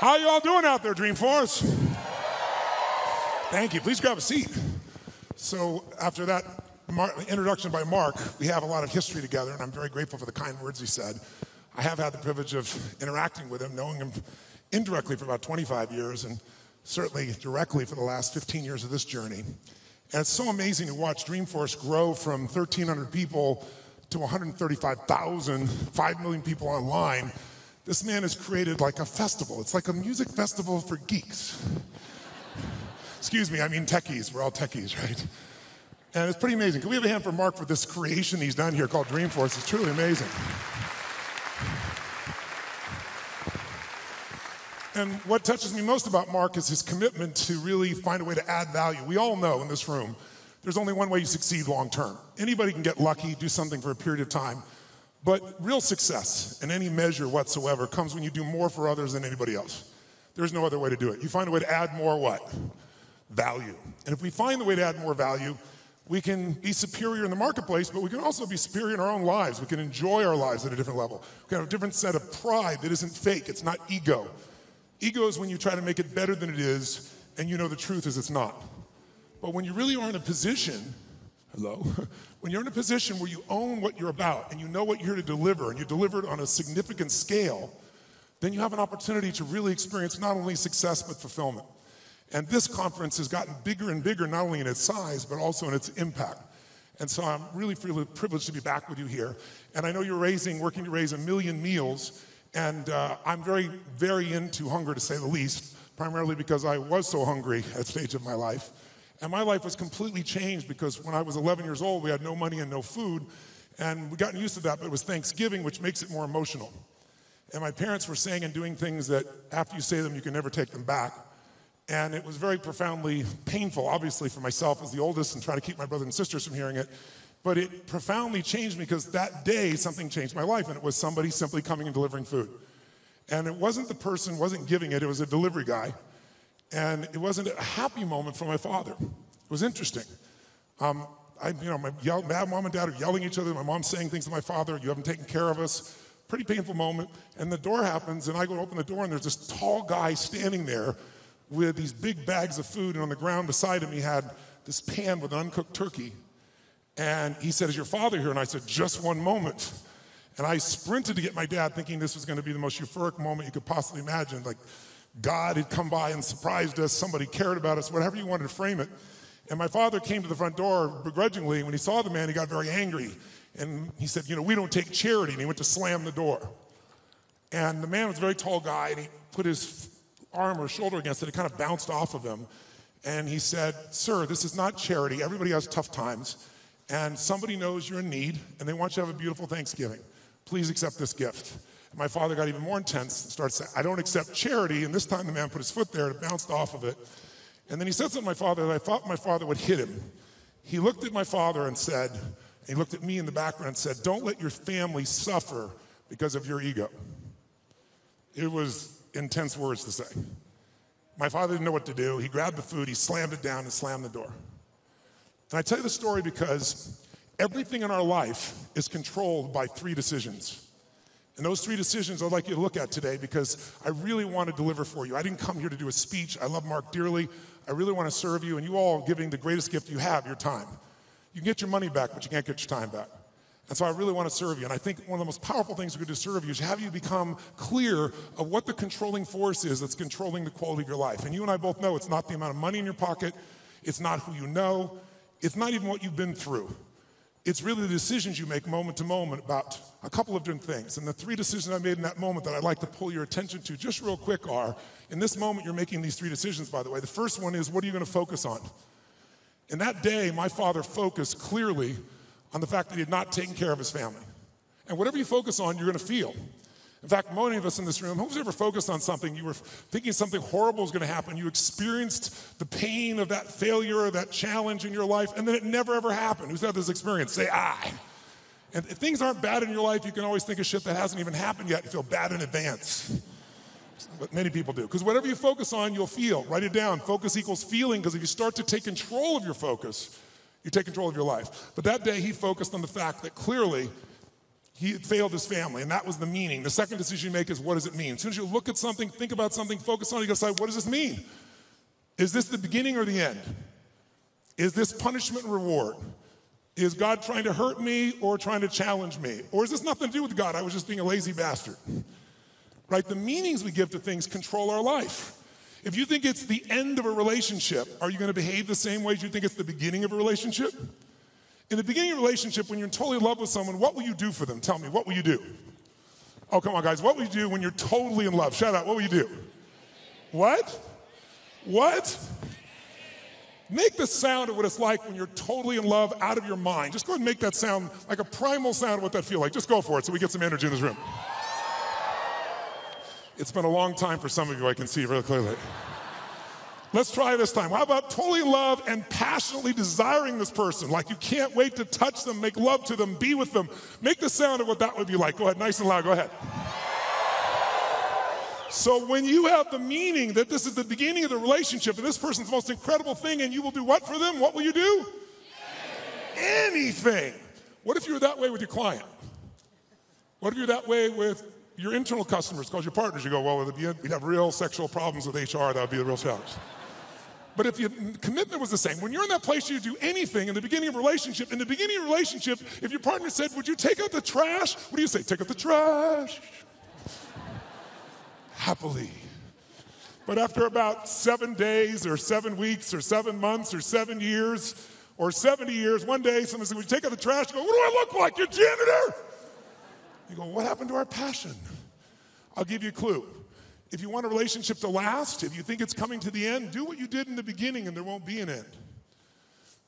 How you all doing out there, Dreamforce? Thank you. Please grab a seat. So after that introduction by Mark, we have a lot of history together, and I'm very grateful for the kind words he said. I have had the privilege of interacting with him, knowing him indirectly for about 25 years, and certainly directly for the last 15 years of this journey. And it's so amazing to watch Dreamforce grow from 1,300 people to 135,000, 5 million people online. This man has created like a festival. It's like a music festival for geeks. Excuse me, I mean techies. We're all techies, right? And it's pretty amazing. Can we have a hand for Mark for this creation he's done here called Dreamforce? It's truly amazing. And what touches me most about Mark is his commitment to really find a way to add value. We all know in this room, there's only one way you succeed long term. Anybody can get lucky, do something for a period of time. But real success in any measure whatsoever comes when you do more for others than anybody else. There's no other way to do it. You find a way to add more what? Value. And if we find the way to add more value, we can be superior in the marketplace, but we can also be superior in our own lives. We can enjoy our lives at a different level. We can have a different set of pride that isn't fake. It's not ego. Ego is when you try to make it better than it is, and you know the truth is it's not. But when you really are in a position, when you're in a position where you own what you're about and you know what you're here to deliver, and you deliver it on a significant scale, then you have an opportunity to really experience not only success but fulfillment. And this conference has gotten bigger and bigger, not only in its size, but also in its impact. And so I'm really privileged to be back with you here. And I know you're working to raise 1 million meals, and I'm very, very into hunger, to say the least, primarily because I was so hungry at a stage of my life. And my life was completely changed because when I was 11 years old, we had no money and no food, and we'd gotten used to that, but it was Thanksgiving, which makes it more emotional. And my parents were saying and doing things that after you say them, you can never take them back. And it was very profoundly painful, obviously, for myself as the oldest and trying to keep my brothers and sisters from hearing it. But it profoundly changed me because that day, something changed my life, and it was somebody simply coming and delivering food. And it wasn't the person, wasn't giving it, it was a delivery guy. And it wasn't a happy moment for my father. It was interesting. My mom and dad are yelling at each other. My mom's saying things to my father, "You haven't taken care of us." Pretty painful moment. And the door happens, and I go to open the door, and there's this tall guy standing there with these big bags of food, and on the ground beside him he had this pan with an uncooked turkey. And he said, "Is your father here?" And I said, "Just one moment." And I sprinted to get my dad, thinking this was going to be the most euphoric moment you could possibly imagine. Like God had come by and surprised us, somebody cared about us, whatever you wanted to frame it. And my father came to the front door begrudgingly, and when he saw the man, he got very angry. And he said, "We don't take charity," and he went to slam the door. And the man was a very tall guy, and he put his arm or shoulder against it. It kind of bounced off of him. And he said, "Sir, this is not charity. Everybody has tough times. And somebody knows you're in need, and they want you to have a beautiful Thanksgiving. Please accept this gift." And my father got even more intense and started saying, "I don't accept charity." And this time the man put his foot there and it bounced off of it. And then he said something to my father that I thought my father would hit him. He looked at my father and said, he looked at me in the background and said, "Don't let your family suffer because of your ego." It was intense words to say. My father didn't know what to do. He grabbed the food, he slammed it down and slammed the door. And I tell you the story because everything in our life is controlled by 3 decisions. And those 3 decisions I'd like you to look at today because I really want to deliver for you. I didn't come here to do a speech. I love Mark dearly. I really want to serve you, and you all are giving the greatest gift you have, your time. You can get your money back, but you can't get your time back. And so I really want to serve you. And I think one of the most powerful things we could do to serve you is have you become clear of what the controlling force is that's controlling the quality of your life. And you and I both know it's not the amount of money in your pocket. It's not who you know. It's not even what you've been through. It's really the decisions you make moment to moment about a couple of different things. And the 3 decisions I made in that moment that I'd like to pull your attention to just real quick are, in this moment you're making these 3 decisions, by the way. The first one is, what are you going to focus on? In that day, my father focused clearly on the fact that he had not taken care of his family. And whatever you focus on, you're going to feel. In fact, many of us in this room, who's ever focused on something, you were thinking something horrible was going to happen, you experienced the pain of that failure or that challenge in your life, and then it never ever happened. Who's had this experience? Say, "I." And if things aren't bad in your life, you can always think of shit that hasn't even happened yet and feel bad in advance. What many people do. Because whatever you focus on, you'll feel. Write it down. Focus equals feeling, because if you start to take control of your focus, you take control of your life. But that day, he focused on the fact that clearly He had failed his family, and that was the meaning. The second decision you make is, what does it mean? As soon as you look at something, think about something, focus on it, you gotta decide, what does this mean? Is this the beginning or the end? Is this punishment and reward? Is God trying to hurt me or trying to challenge me? Or is this nothing to do with God? I was just being a lazy bastard. Right? The meanings we give to things control our life. If you think it's the end of a relationship, are you gonna behave the same way as you think it's the beginning of a relationship? In the beginning of a relationship, when you're totally in love with someone, what will you do for them? Tell me, what will you do? Oh, come on, guys. What will you do when you're totally in love? Shout out, what will you do? What? What? Make the sound of what it's like when you're totally in love, out of your mind. Just go ahead and make that sound like a primal sound of what that feels like. Just go for it so we get some energy in this room. It's been a long time for some of you, I can see really clearly. Let's try this time. How about totally in love and passionately desiring this person? Like you can't wait to touch them, make love to them, be with them. Make the sound of what that would be like. Go ahead, nice and loud, go ahead. So when you have the meaning that this is the beginning of the relationship and this person's the most incredible thing and you will do what for them? What will you do? Anything. What if you were that way with your client? What if you're that way with your internal customers, called your partners? You go, well, we'd have real sexual problems with HR, that would be the real challenge. But if your commitment was the same, when you're in that place, you do anything in the beginning of a relationship. In the beginning of a relationship, if your partner said, would you take out the trash? What do you say? Take out the trash. Happily. But after about 7 days or 7 weeks or 7 months or 7 years or 70 years, one day someone said, would you take out the trash? You go, what do I look like, your janitor? You go, what happened to our passion? I'll give you a clue. If you want a relationship to last, if you think it's coming to the end, do what you did in the beginning and there won't be an end.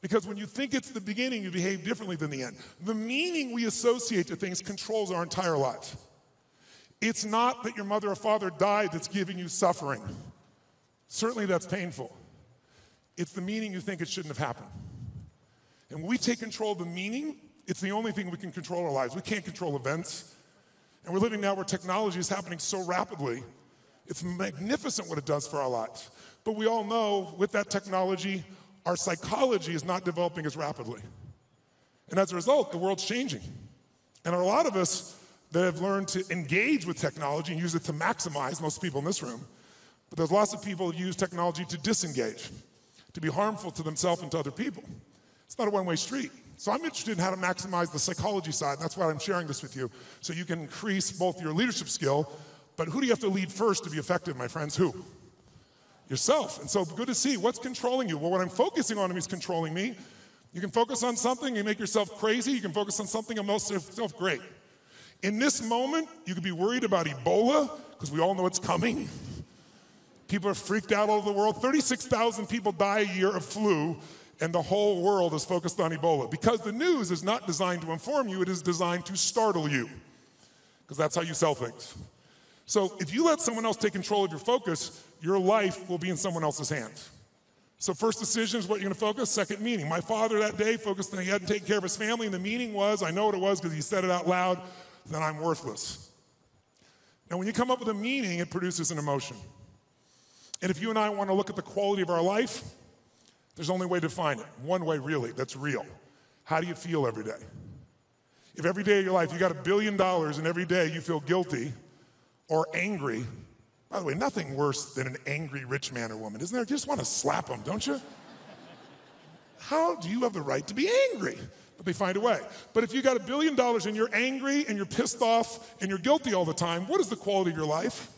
Because when you think it's the beginning, you behave differently than the end. The meaning we associate to things controls our entire lives. It's not that your mother or father died that's giving you suffering. Certainly that's painful. It's the meaning you think it shouldn't have happened. And when we take control of the meaning, it's the only thing we can control our lives. We can't control events. And we're living now where technology is happening so rapidly. It's magnificent what it does for our lives. But we all know with that technology, our psychology is not developing as rapidly. And as a result, the world's changing. And there are a lot of us that have learned to engage with technology and use it to maximize, most people in this room. But there's lots of people who use technology to disengage, to be harmful to themselves and to other people. It's not a one-way street. So I'm interested in how to maximize the psychology side. That's why I'm sharing this with you, so you can increase both your leadership skill, but who do you have to lead first to be effective, my friends? Who? Yourself. And so good to see. What's controlling you? Well, what I'm focusing on is controlling me. You can focus on something and make yourself crazy. You can focus on something and make yourself great. In this moment, you could be worried about Ebola, because we all know it's coming. People are freaked out all over the world. 36,000 people die a year of flu, and the whole world is focused on Ebola. Because the news is not designed to inform you, it is designed to startle you. Because that's how you sell things. So if you let someone else take control of your focus, your life will be in someone else's hands. So first decision is what you're gonna focus, second meaning. My father that day focused on he hadn't taken care of his family, and the meaning was, I know what it was because he said it out loud, then I'm worthless. Now when you come up with a meaning, it produces an emotion. And if you and I wanna look at the quality of our life, there's only a way to define it. One way really, that's real. How do you feel every day? If every day of your life you got $1 billion and every day you feel guilty, or angry. By the way, nothing worse than an angry rich man or woman, isn't there? You just want to slap them, don't you? How do you have the right to be angry? But they find a way. But if you got $1 billion and you're angry and you're pissed off and you're guilty all the time, what is the quality of your life?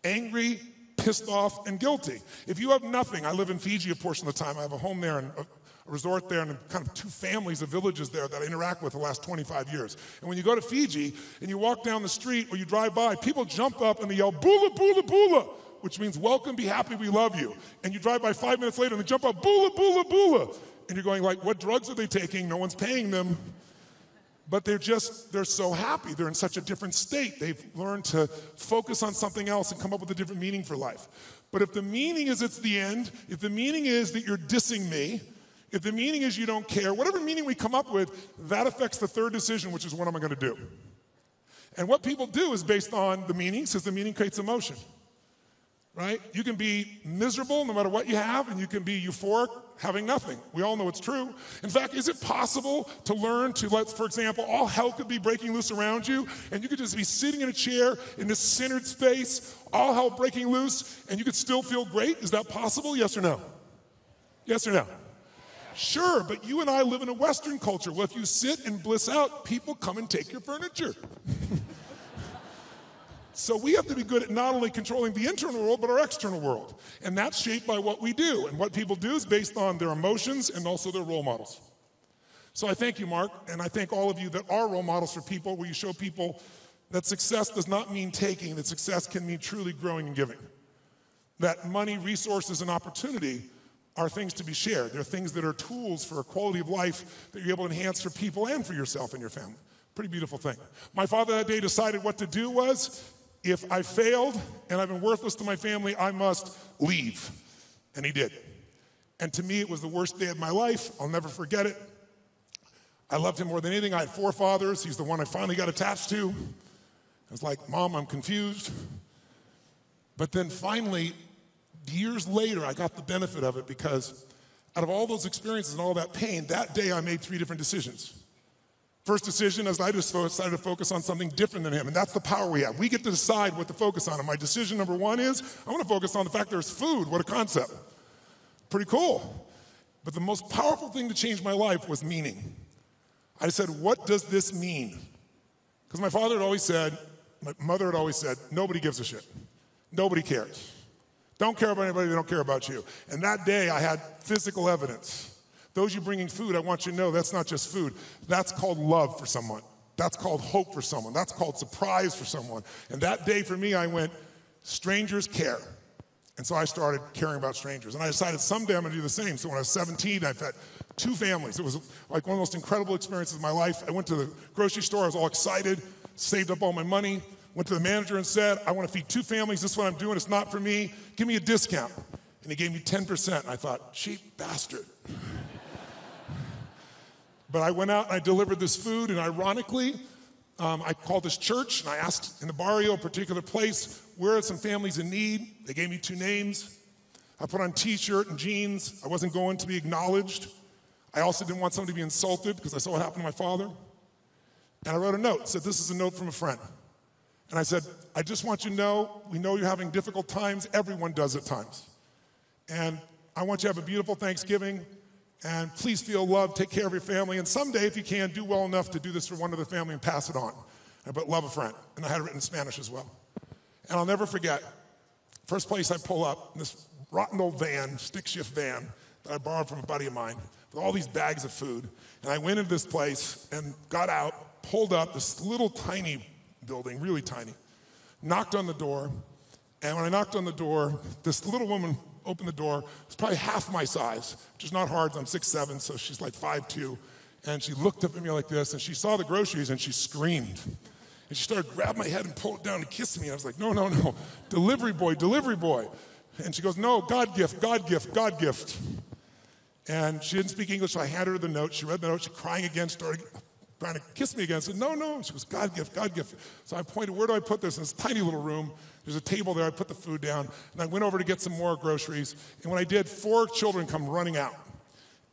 Angry, pissed off, and guilty. If you have nothing, I live in Fiji a portion of the time. I have a home there and a resort there and kind of 2 families of villages there that I interact with the last 25 years. And when you go to Fiji and you walk down the street or you drive by, people jump up and they yell, "Bula, bula, bula," which means welcome, be happy, we love you. And you drive by 5 minutes later and they jump up, "Bula, bula, bula." And you're going like, what drugs are they taking? No one's paying them. But they're so happy. They're in such a different state. They've learned to focus on something else and come up with a different meaning for life. But if the meaning is it's the end, if the meaning is that you're dissing me, if the meaning is you don't care, whatever meaning we come up with, that affects the third decision, which is what am I going to do? And what people do is based on the meaning, because the meaning creates emotion. right? You can be miserable no matter what you have, and you can be euphoric having nothing. We all know it's true. In fact, is it possible to learn to for example, all hell could be breaking loose around you, and you could just be sitting in a chair in this centered space, all hell breaking loose, and you could still feel great? Is that possible? Yes or no? Yes or no? Sure, but you and I live in a Western culture. Well, if you sit and bliss out, people come and take your furniture. So we have to be good at not only controlling the internal world, but our external world. And that's shaped by what we do. And what people do is based on their emotions and also their role models. So I thank you, Mark, and I thank all of you that are role models for people, where you show people that success does not mean taking, that success can mean truly growing and giving. That money, resources, and opportunity are things to be shared. They're things that are tools for a quality of life that you're able to enhance for people and for yourself and your family. Pretty beautiful thing. My father that day decided what to do was, if I failed and I've been worthless to my family, I must leave. And he did. And to me, it was the worst day of my life. I'll never forget it. I loved him more than anything. I had 4 fathers. He's the one I finally got attached to. I was like, Mom, I'm confused. But then finally, years later, I got the benefit of it, because out of all those experiences and all that pain, that day I made 3 different decisions. First decision is I just decided to focus on something different than him, and that's the power we have. We get to decide what to focus on, and my decision number 1 is I want to focus on the fact there's food. What a concept. Pretty cool. But the most powerful thing to change my life was meaning. I said, what does this mean? Because my father had always said, my mother had always said, nobody gives a shit. Nobody cares. Don't care about anybody, they don't care about you. And that day I had physical evidence. Those you bringing food, I want you to know that's not just food. That's called love for someone. That's called hope for someone. That's called surprise for someone. And that day for me, I went, strangers care. And so I started caring about strangers. And I decided someday I'm gonna do the same. So when I was 17, I've had 2 families. It was like one of the most incredible experiences of my life. I went to the grocery store, I was all excited, saved up all my money, went to the manager and said, I want to feed 2 families, this is what I'm doing, it's not for me, give me a discount. And he gave me 10%. And I thought, cheap bastard. But I went out and I delivered this food, and ironically, I called this church and I asked in the barrio, a particular place, where are some families in need? They gave me 2 names. I put on t-shirt and jeans. I wasn't going to be acknowledged. I also didn't want someone to be insulted, because I saw what happened to my father. And I wrote a note, said, this is a note from a friend. And I said, I just want you to know, we know you're having difficult times. Everyone does at times. And I want you to have a beautiful Thanksgiving. And please feel loved, take care of your family. And someday, if you can, do well enough to do this for one other family and pass it on. But love a friend. And I had it written in Spanish as well. And I'll never forget, first place I pull up, in this rotten old van, stick shift van, that I borrowed from a buddy of mine, with all these bags of food. And I went into this place and got out, pulled up this little tiny building, really tiny, knocked on the door. And when I knocked on the door, this little woman opened the door. It's probably half my size, which is not hard. I'm 6'7", so she's like 5'2". And she looked up at me like this, and she saw the groceries, and she screamed. And she started grabbing my head and pulled it down and kissing me. And I was like, no, no, no, delivery boy, delivery boy. And she goes, no, God gift, God gift, God gift. And she didn't speak English, so I handed her the note. She read the note, she crying again, started trying to kiss me again. I said, no, no. She goes, God gift, God gift. So I pointed, where do I put this? In this tiny little room. There's a table there. I put the food down, and I went over to get some more groceries. And when I did, 4 children come running out.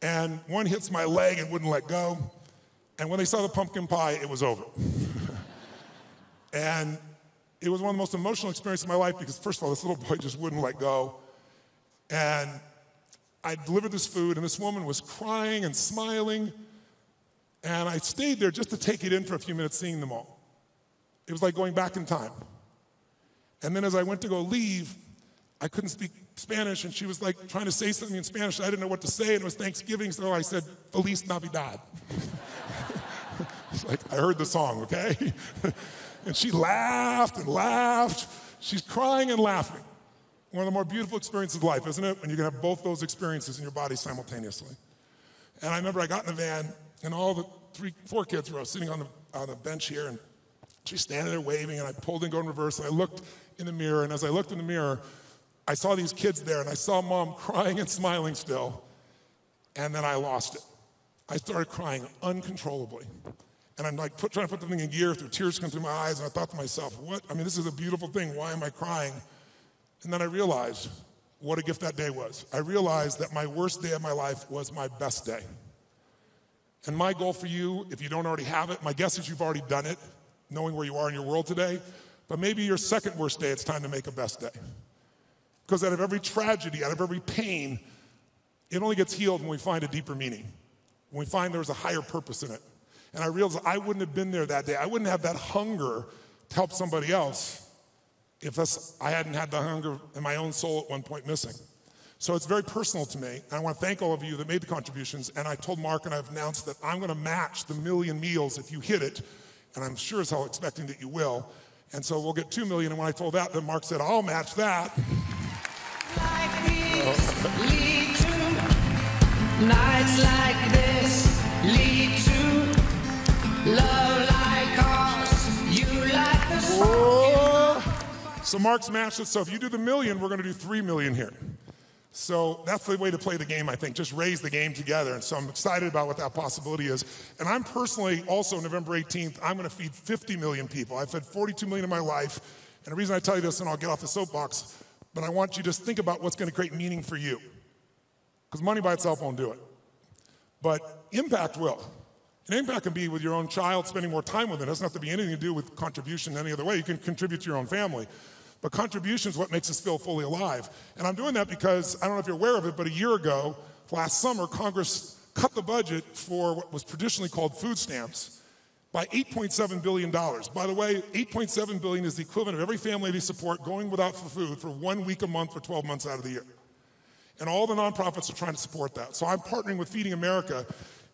And one hits my leg and wouldn't let go. And when they saw the pumpkin pie, it was over. And it was one of the most emotional experiences of my life, because first of all, this little boy just wouldn't let go. And I delivered this food, and this woman was crying and smiling. And I stayed there just to take it in for a few minutes, seeing them all. It was like going back in time. And then as I went to go leave, I couldn't speak Spanish, and she was like trying to say something in Spanish. I didn't know what to say, and it was Thanksgiving, so I said, Feliz Navidad. It's like, I heard the song, okay? And she laughed and laughed. She's crying and laughing. One of the more beautiful experiences of life, isn't it? When you can have both those experiences in your body simultaneously. And I remember I got in the van, and all the 4 kids were sitting on the bench here, and she's standing there waving, and I pulled and go in reverse, and I looked in the mirror, and as I looked in the mirror, I saw these kids there, and I saw Mom crying and smiling still, and then I lost it. I started crying uncontrollably. And I'm like trying to put the thing in gear, through tears come through my eyes, and I thought to myself, what? I mean, this is a beautiful thing. Why am I crying? And then I realized what a gift that day was. I realized that my worst day of my life was my best day. And my goal for you, if you don't already have it, my guess is you've already done it, knowing where you are in your world today, but maybe your second worst day, it's time to make a best day. Because out of every tragedy, out of every pain, it only gets healed when we find a deeper meaning, when we find there's a higher purpose in it. And I realized I wouldn't have been there that day. I wouldn't have that hunger to help somebody else if I hadn't had the hunger in my own soul at one point missing. So it's very personal to me. And I want to thank all of you that made the contributions. And I told Mark and I've announced that I'm going to match the 1 million meals if you hit it. And I'm sure as hell expecting that you will. And so we'll get 2 million. And when I told that, then Mark said, I'll match that. Like these lead to nights like this, lead to love like ours. You like the song. So Mark's matched it. So if you do the 1 million, we're going to do 3 million here. So that's the way to play the game, I think. Just raise the game together. And so I'm excited about what that possibility is. And I'm personally also, November 18th, I'm going to feed 50 million people. I've fed 42 million in my life. And the reason I tell you this, and I'll get off the soapbox, but I want you to think about what's going to create meaning for you. Because money by itself won't do it. But impact will. And impact can be with your own child, spending more time with it. It doesn't have to be anything to do with contribution any other way. You can contribute to your own family. But contribution is what makes us feel fully alive. And I'm doing that because, I don't know if you're aware of it, but a year ago, last summer, Congress cut the budget for what was traditionally called food stamps by $8.7 billion. By the way, $8.7 billion is the equivalent of every family they support going without for food for 1 week a month for 12 months out of the year. And all the nonprofits are trying to support that. So I'm partnering with Feeding America,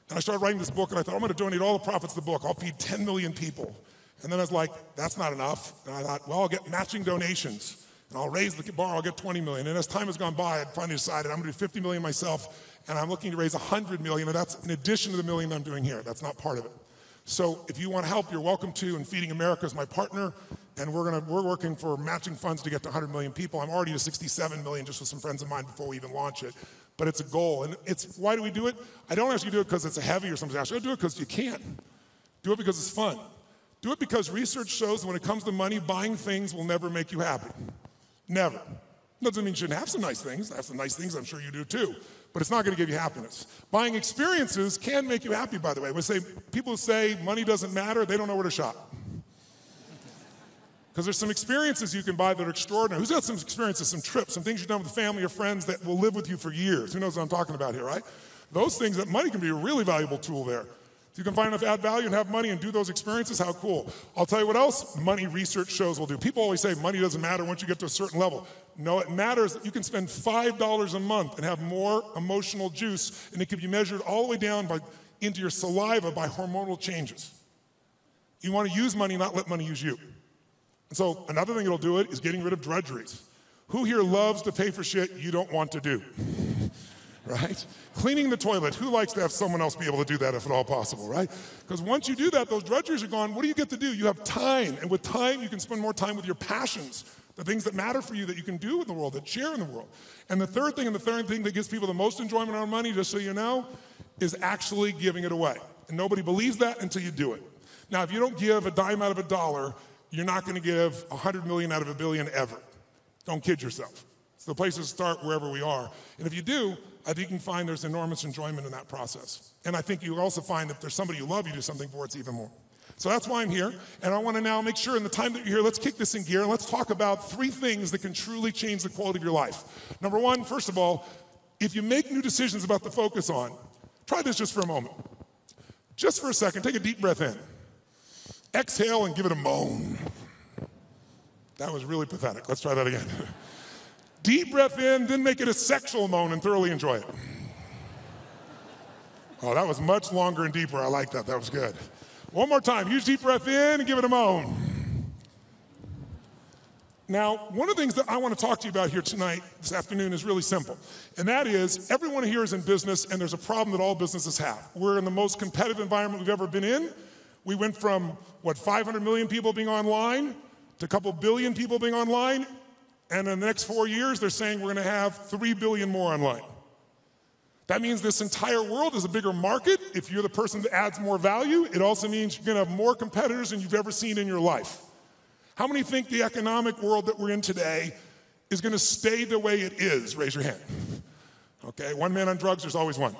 and I started writing this book, and I thought, I'm going to donate all the profits of the book. I'll feed 10 million people. And then I was like, that's not enough. And I thought, well, I'll get matching donations, and I'll raise the bar, I'll get 20 million. And as time has gone by, I finally decided I'm going to do 50 million myself, and I'm looking to raise 100 million, and that's in addition to the million I'm doing here. That's not part of it. So if you want help, you're welcome to, and Feeding America is my partner, and we're working for matching funds to get to 100 million people. I'm already to 67 million just with some friends of mine before we even launch it. But it's a goal, and why do we do it? I don't ask you to do it because it's a heavy or something. I do it because you can. Do it because it's fun. Do it because research shows that when it comes to money, buying things will never make you happy. Never. Doesn't mean you shouldn't have some nice things. I have some nice things, I'm sure you do too. But it's not going to give you happiness. Buying experiences can make you happy, by the way. People who say money doesn't matter, they don't know where to shop. Because there's some experiences you can buy that are extraordinary. Who's got some experiences, some trips, some things you've done with family or friends that will live with you for years? Who knows what I'm talking about here, right? Those things, that money can be a really valuable tool there. If you can find enough add value and have money and do those experiences, how cool. I'll tell you what else money research shows will do. People always say money doesn't matter once you get to a certain level. No, it matters that you can spend $5 a month and have more emotional juice, and it can be measured all the way down into your saliva by hormonal changes. You want to use money, not let money use you. And so another thing that'll do it is getting rid of drudgeries. Who here loves to pay for shit you don't want to do? Right? Cleaning the toilet. Who likes to have someone else be able to do that if at all possible, right? Because once you do that, those drudgeries are gone. What do you get to do? You have time. And with time, you can spend more time with your passions, the things that matter for you that you can do in the world, that share in the world. And the third thing that gives people the most enjoyment on money, just so you know, is actually giving it away. And nobody believes that until you do it. Now, if you don't give a dime out of a dollar, you're not going to give 100 million out of a billion ever. Don't kid yourself. It's the place to start wherever we are. And if you do, I think you can find there's enormous enjoyment in that process. And I think you'll also find if there's somebody you love, you do something for, it's even more. So that's why I'm here. And I want to now make sure in the time that you're here, let's kick this in gear and let's talk about 3 things that can truly change the quality of your life. Number 1, first of all, if you make new decisions about to focus on, try this just for a moment. Just for a second, take a deep breath in. Exhale and give it a moan. That was really pathetic. Let's try that again. Deep breath in, then make it a sexual moan and thoroughly enjoy it. Oh, that was much longer and deeper. I like that. That was good. One more time. Use deep breath in and give it a moan. Now, one of the things that I want to talk to you about here tonight, this afternoon, is really simple. And that is, everyone here is in business, and there's a problem that all businesses have. We're in the most competitive environment we've ever been in. We went from, 500 million people being online to a couple billion people being online. And in the next 4 years, they're saying we're going to have 3 billion more online. That means this entire world is a bigger market. If you're the person that adds more value, it also means you're going to have more competitors than you've ever seen in your life. How many think the economic world that we're in today is going to stay the way it is? Raise your hand. Okay, one man on drugs, there's always one.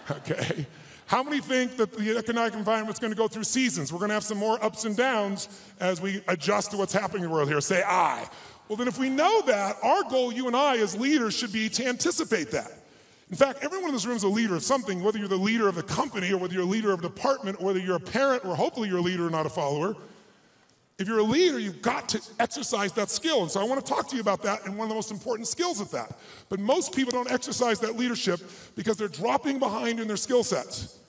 Okay. How many think that the economic environment's going to go through seasons? We're going to have some more ups and downs as we adjust to what's happening in the world here. Say I. Well, then if we know that, our goal, you and I as leaders, should be to anticipate that. In fact, everyone in this room is a leader of something, whether you're the leader of the company or whether you're a leader of a department or whether you're a parent or hopefully you're a leader and not a follower. If you're a leader, you've got to exercise that skill. And so I want to talk to you about that and one of the most important skills at that. But most people don't exercise that leadership because they're dropping behind in their skill sets.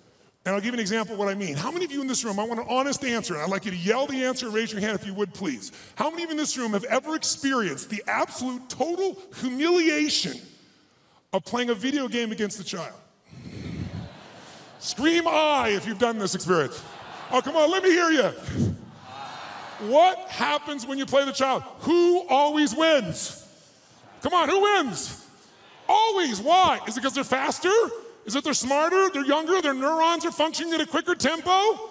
And I'll give you an example of what I mean. How many of you in this room, I want an honest answer, and I'd like you to yell the answer and raise your hand if you would, please. How many of you in this room have ever experienced the absolute total humiliation of playing a video game against a child? Scream I if you've done this experience. Oh, come on, let me hear you. What happens when you play the child? Who always wins? Come on, who wins? Always. Why? Is it because they're faster? Is it they're smarter? They're younger? Their neurons are functioning at a quicker tempo?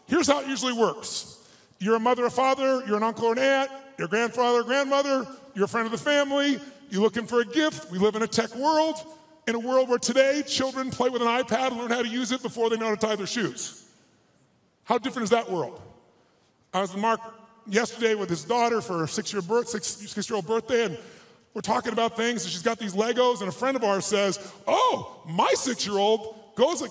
Here's how it usually works. You're a mother or father, you're an uncle or an aunt, you're a grandfather or grandmother, you're a friend of the family, you're looking for a gift. We live in a tech world, in a world where today children play with an iPad and learn how to use it before they know how to tie their shoes. How different is that world? I was with Mark yesterday with his daughter for her 6-year-old birthday, and we're talking about things, and she's got these Legos, and a friend of ours says, oh, my 6-year-old goes on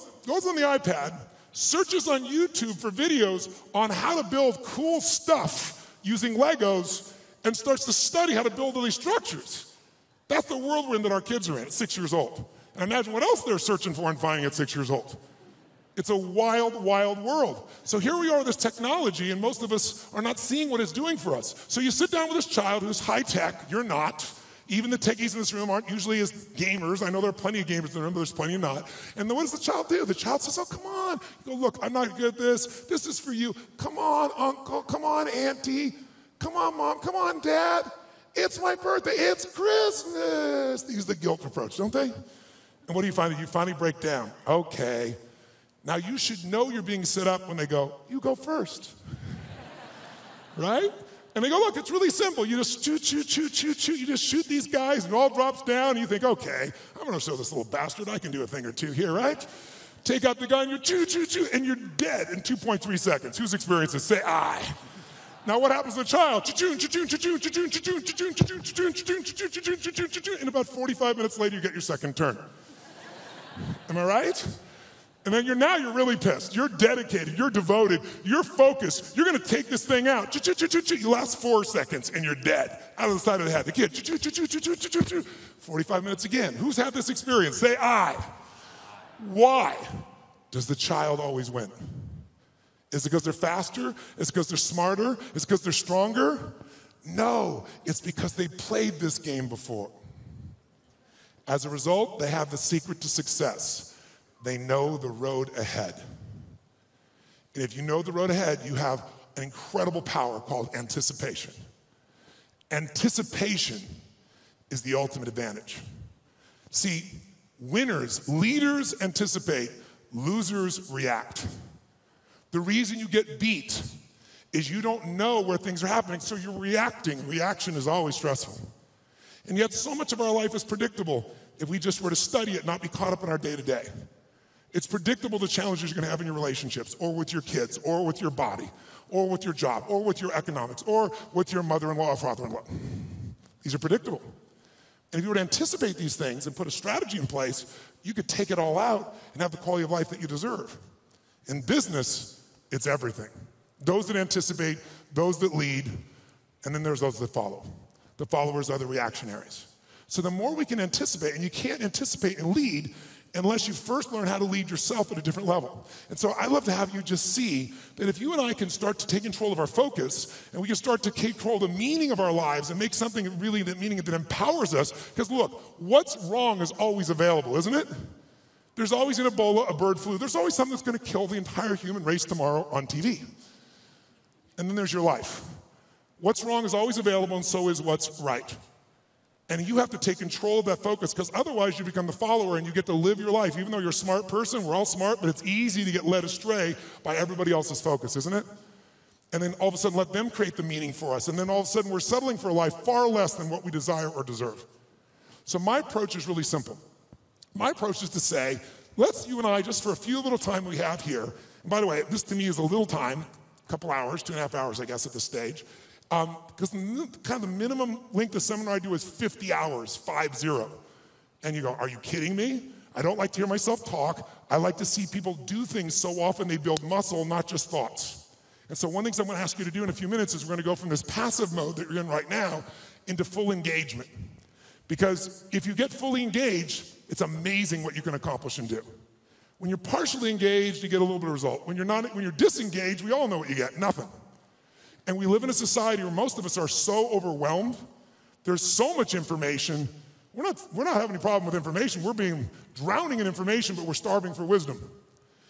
the iPad, searches on YouTube for videos on how to build cool stuff using Legos, and starts to study how to build all these structures. That's the whirlwind that our kids are in at 6 years old. And imagine what else they're searching for and finding at 6 years old. It's a wild, wild world. So here we are with this technology, and most of us are not seeing what it's doing for us. So you sit down with this child who's high-tech, you're not. Even the techies in this room aren't usually as gamers. I know there are plenty of gamers in the room, but there's plenty of not. And then what does the child do? The child says, oh, come on. You go, look, I'm not good at this. This is for you. Come on, uncle. Come on, auntie. Come on, mom. Come on, dad. It's my birthday. It's Christmas. They use the guilt approach, don't they? And what do you find? You finally break down. Okay. Now you should know you're being set up when they go, you go first. Right? And they go, look, it's really simple. You just shoot. You just shoot these guys and it all drops down. And you think, okay, I'm going to show this little bastard I can do a thing or two here, right? Take out the gun, you shoot, and you're dead in 2.3 seconds. Whose experience is? Say I. Now what happens to the child? And about 45 minutes later, you get your second turn. Am I right? And then you're really pissed. You're dedicated. You're devoted. You're focused. You're going to take this thing out. You last 4 seconds and you're dead. Out of the side of the head. The kid. 45 minutes again. Who's had this experience? Say I. Why does the child always win? Is it because they're faster? Is it because they're smarter? Is it because they're stronger? No, it's because they played this game before. As a result, they have the secret to success. They know the road ahead. And if you know the road ahead, you have an incredible power called anticipation. Anticipation is the ultimate advantage. See, winners, leaders anticipate, losers react. The reason you get beat is you don't know where things are happening, so you're reacting. Reaction is always stressful. And yet so much of our life is predictable if we just were to study it, not be caught up in our day-to-day. It's predictable the challenges you're going to have in your relationships, or with your kids, or with your body, or with your job, or with your economics, or with your mother-in-law or father-in-law. These are predictable. And if you were to anticipate these things and put a strategy in place, you could take it all out and have the quality of life that you deserve. In business, it's everything. Those that anticipate, those that lead, and then there's those that follow. The followers are the reactionaries. So the more we can anticipate, and you can't anticipate and lead unless you first learn how to lead yourself at a different level. And so I'd love to have you just see that if you and I can start to take control of our focus, and we can start to take control of the meaning of our lives and make something really that meaning that empowers us, because look, what's wrong is always available, isn't it? There's always an Ebola, a bird flu. There's always something that's going to kill the entire human race tomorrow on TV. And then there's your life. What's wrong is always available, and so is what's right. And you have to take control of that focus, because otherwise you become the follower and you get to live your life. Even though you're a smart person, we're all smart, but it's easy to get led astray by everybody else's focus, isn't it? and then all of a sudden let them create the meaning for us. And then all of a sudden we're settling for a life far less than what we desire or deserve. So my approach is really simple. My approach is to say, let's you and I, just for a few little time we have here, and by the way, this to me is a little time, a couple hours, 2.5 hours, I guess, at this stage, because kind of the minimum length of seminar I do is 50 hours, 50. And you go, are you kidding me? I don't like to hear myself talk. I like to see people do things so often they build muscle, not just thoughts. And so one thing I'm going to ask you to do in a few minutes is we're going to go from this passive mode that you're in right now into full engagement. Because if you get fully engaged, it's amazing what you can accomplish and do. When you're partially engaged, you get a little bit of result. When you're disengaged, we all know what you get, nothing. And we live in a society where most of us are so overwhelmed. There's so much information. We're not having any problem with information. We're being drowning in information, but we're starving for wisdom.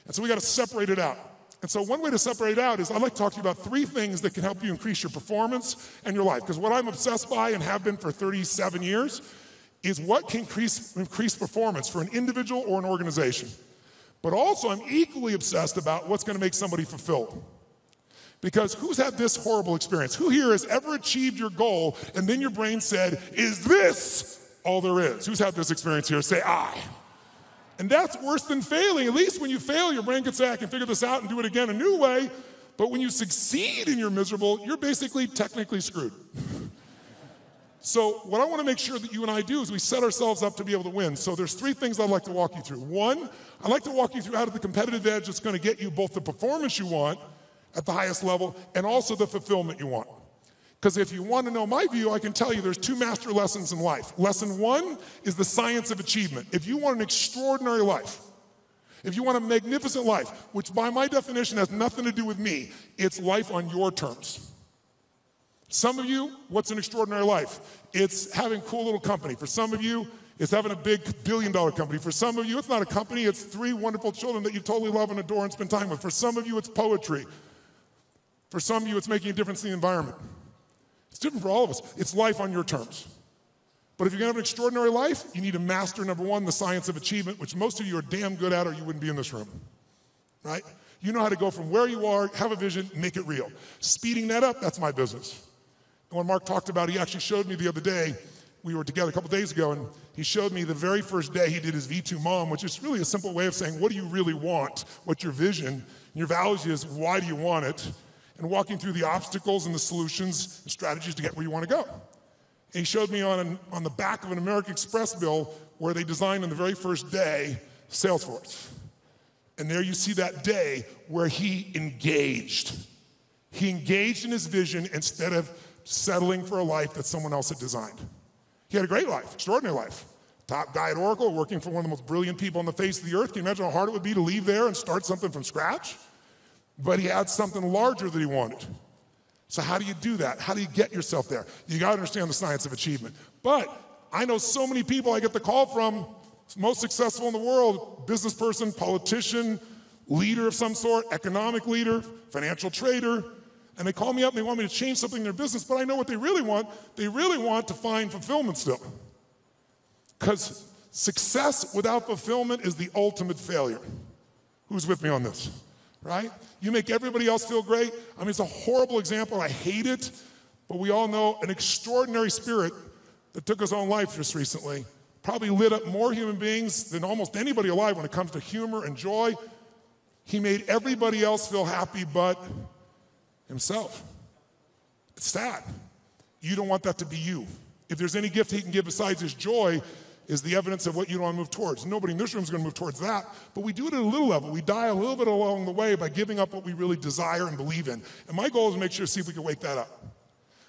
And so we got to separate it out. And so one way to separate it out is I'd like to talk to you about 3 things that can help you increase your performance and your life. Because what I'm obsessed by and have been for 37 years is what can increase performance for an individual or an organization. But also I'm equally obsessed about what's going to make somebody fulfilled. Because who's had this horrible experience? Who here has ever achieved your goal and then your brain said, is this all there is? Who's had this experience here? Say I. And that's worse than failing. At least when you fail, your brain can say, I can figure this out and do it again a new way. But when you succeed and you're miserable, you're basically technically screwed. So what I want to make sure that you and I do is we set ourselves up to be able to win. So there's 3 things I'd like to walk you through. 1, I'd like to walk you through how to the competitive edge that's going to get you both the performance you want at the highest level and also the fulfillment you want. Because if you want to know my view, I can tell you there's 2 master lessons in life. Lesson 1 is the science of achievement. If you want an extraordinary life, if you want a magnificent life, which by my definition has nothing to do with me, it's life on your terms. Some of you, what's an extraordinary life? It's having a cool little company. For some of you, it's having a big billion-dollar company. For some of you, it's not a company, it's 3 wonderful children that you totally love and adore and spend time with. For some of you, it's poetry. For some of you, it's making a difference in the environment. It's different for all of us. It's life on your terms. But if you're going to have an extraordinary life, you need to master, number 1, the science of achievement, which most of you are damn good at or you wouldn't be in this room, right? You know how to go from where you are, have a vision, make it real. Speeding that up, that's my business. And when Mark talked about it, he actually showed me the other day, we were together a couple days ago, and he showed me the very first day he did his V2 Mom, which is really a simple way of saying, what do you really want? What's your vision? And your values is, why do you want it? And walking through the obstacles and the solutions and strategies to get where you want to go. And he showed me on the back of an American Express bill where they designed on the very first day Salesforce. And there you see that day where he engaged. He engaged in his vision instead of settling for a life that someone else had designed. He had a great life, extraordinary life. Top guy at Oracle, working for one of the most brilliant people on the face of the earth. Can you imagine how hard it would be to leave there and start something from scratch? But he had something larger that he wanted. So how do you do that? How do you get yourself there? You got to understand the science of achievement. But I know so many people I get the call from, most successful in the world, business person, politician, leader of some sort, economic leader, financial trader, and they call me up and they want me to change something in their business, but I know what they really want. They really want to find fulfillment still. Because success without fulfillment is the ultimate failure. Who's with me on this? Right? You make everybody else feel great. I mean, it's a horrible example. I hate it. But we all know an extraordinary spirit that took his own life just recently probably lit up more human beings than almost anybody alive when it comes to humor and joy. He made everybody else feel happy but himself. It's sad. You don't want that to be you. If there's any gift he can give besides his joy, is the evidence of what you don't want to move towards. Nobody in this room is going to move towards that, but we do it at a little level. We die a little bit along the way by giving up what we really desire and believe in. And my goal is to make sure to see if we can wake that up.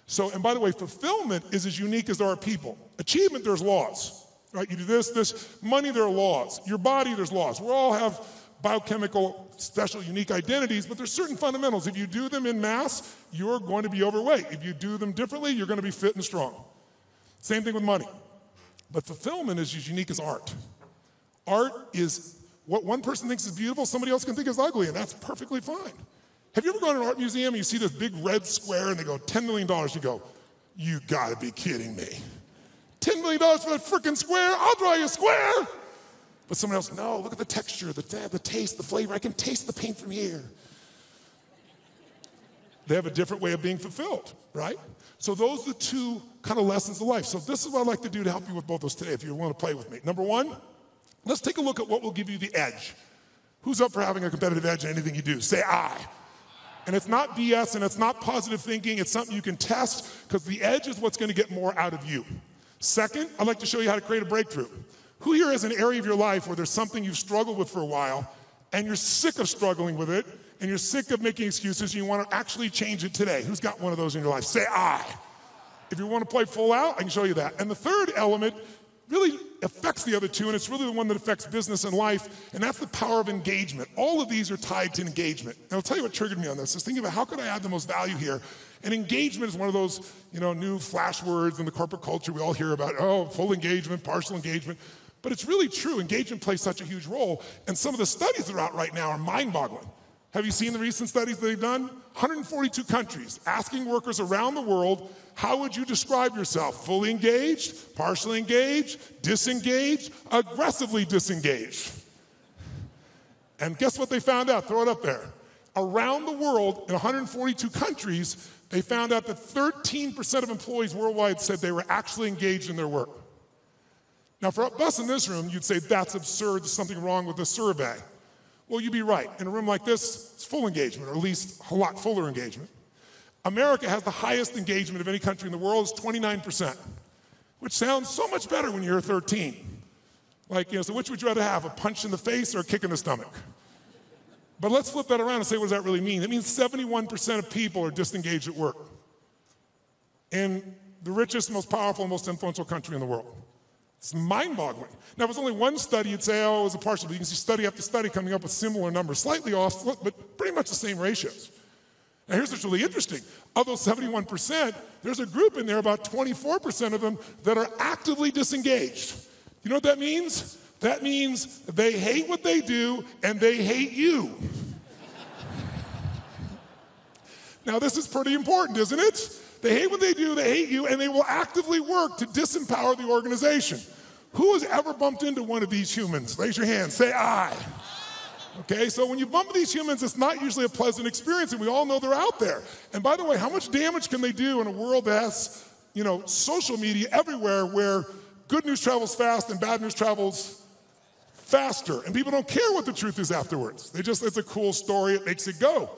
So, and by the way, fulfillment is as unique as there are people. Achievement, there's laws, right? You do this, money, there are laws. Your body, there's laws. We all have biochemical, special, unique identities, but there's certain fundamentals. If you do them in mass, you're going to be overweight. If you do them differently, you're going to be fit and strong. Same thing with money. But fulfillment is as unique as art. Art is what one person thinks is beautiful, somebody else can think is ugly, and that's perfectly fine. Have you ever gone to an art museum and you see this big red square and they go, $10 million, you go, you gotta be kidding me. $10 million for that freaking square? I'll draw you a square. But someone else, no, look at the texture, the taste, the flavor. I can taste the paint from here. They have a different way of being fulfilled, right? So those are the two kind of lessons of life. So this is what I'd like to do to help you with both those today if you want to play with me. Number one, let's take a look at what will give you the edge. Who's up for having a competitive edge in anything you do? Say I. And it's not BS and it's not positive thinking. It's something you can test because the edge is what's going to get more out of you. Second, I'd like to show you how to create a breakthrough. Who here has an area of your life where there's something you've struggled with for a while and you're sick of struggling with it and you're sick of making excuses and you want to actually change it today? Who's got one of those in your life? Say I. If you want to play full out, I can show you that. And the third element really affects the other two, and it's really the one that affects business and life, and that's the power of engagement. All of these are tied to engagement. And I'll tell you what triggered me on this, is thinking about how could I add the most value here? And engagement is one of those, new flash words in the corporate culture we all hear about, full engagement, partial engagement. But it's really true. Engagement plays such a huge role, and some of the studies that are out right now are mind-boggling. Have you seen the recent studies that they've done? 142 countries asking workers around the world, how would you describe yourself? Fully engaged, partially engaged, disengaged, aggressively disengaged. And guess what they found out? Throw it up there. Around the world, in 142 countries, they found out that 13% of employees worldwide said they were actually engaged in their work. Now, for us in this room, you'd say that's absurd, there's something wrong with the survey. Well, you'd be right. In a room like this, it's full engagement, or at least a lot fuller engagement. America has the highest engagement of any country in the world, it's 29%, which sounds so much better when you're 13. So which would you rather have, a punch in the face or a kick in the stomach? But let's flip that around and say, what does that really mean? It means 71% of people are disengaged at work in the richest, most powerful, most influential country in the world. It's mind-boggling. Now, if it was only one study, you'd say, it was a partial, but you can see study after study coming up with similar numbers, slightly off, but pretty much the same ratios. Now, here's what's really interesting. Of those 71%, there's a group in there, about 24% of them, that are actively disengaged. You know what that means? That means they hate what they do, and they hate you. Now, this is pretty important, isn't it? They hate what they do, they hate you, and they will actively work to disempower the organization. Who has ever bumped into one of these humans? Raise your hand, say I. Okay, so when you bump into these humans, it's not usually a pleasant experience, and we all know they're out there. And by the way, how much damage can they do in a world that has, social media everywhere where good news travels fast and bad news travels faster, and people don't care what the truth is afterwards. It's a cool story, it makes it go.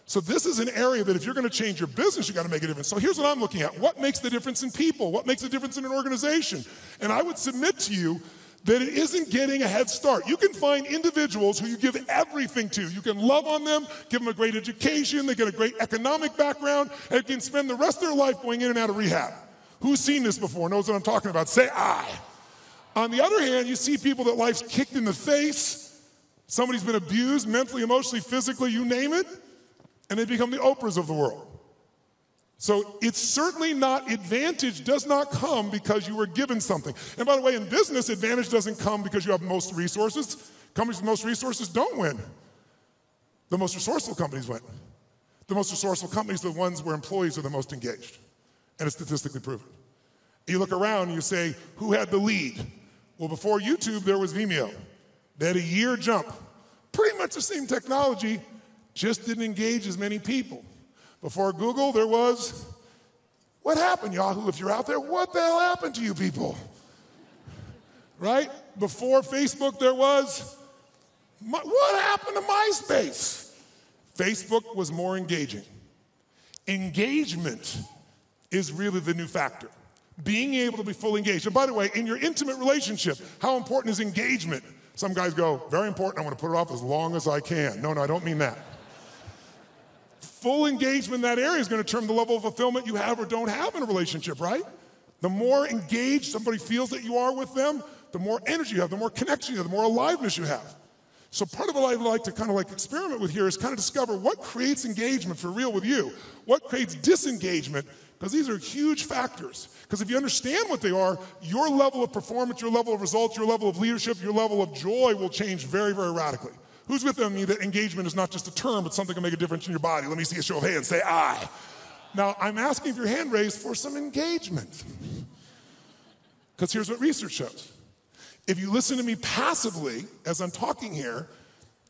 So this is an area that if you're going to change your business, you got to make a difference. So here's what I'm looking at. What makes the difference in people? What makes the difference in an organization? And I would submit to you that it isn't getting a head start. You can find individuals who you give everything to. You can love on them, give them a great education, they get a great economic background, and can spend the rest of their life going in and out of rehab. Who's seen this before, knows what I'm talking about? Say I. On the other hand, you see people that life's kicked in the face, somebody's been abused mentally, emotionally, physically, you name it, and they become the Oprahs of the world. So it's certainly not, advantage does not come because you were given something. And by the way, in business, advantage doesn't come because you have most resources. Companies with most resources don't win. The most resourceful companies win. The most resourceful companies are the ones where employees are the most engaged. And it's statistically proven. You look around and you say, who had the lead? Well, before YouTube, there was Vimeo. They had a year jump. Pretty much the same technology, just didn't engage as many people. Before Google, there was, what happened, Yahoo? If you're out there, what the hell happened to you people? Right? Before Facebook, there was, what happened to MySpace? Facebook was more engaging. Engagement is really the new factor. Being able to be fully engaged. And by the way, in your intimate relationship, how important is engagement? Some guys go, very important, I want to put it off as long as I can. No, I don't mean that. Full engagement in that area is going to determine the level of fulfillment you have or don't have in a relationship, right? The more engaged somebody feels that you are with them, the more energy you have, the more connection you have, the more aliveness you have. So part of what I'd like to experiment with here is discover what creates engagement for real with you, what creates disengagement, because these are huge factors. Because if you understand what they are, your level of performance, your level of results, your level of leadership, your level of joy will change very, very radically. Who's with me that engagement is not just a term, but something that can make a difference in your body? Let me see a show of hands. Say I. Now, I'm asking for your hand raised for some engagement. Because here's what research shows. If you listen to me passively as I'm talking here,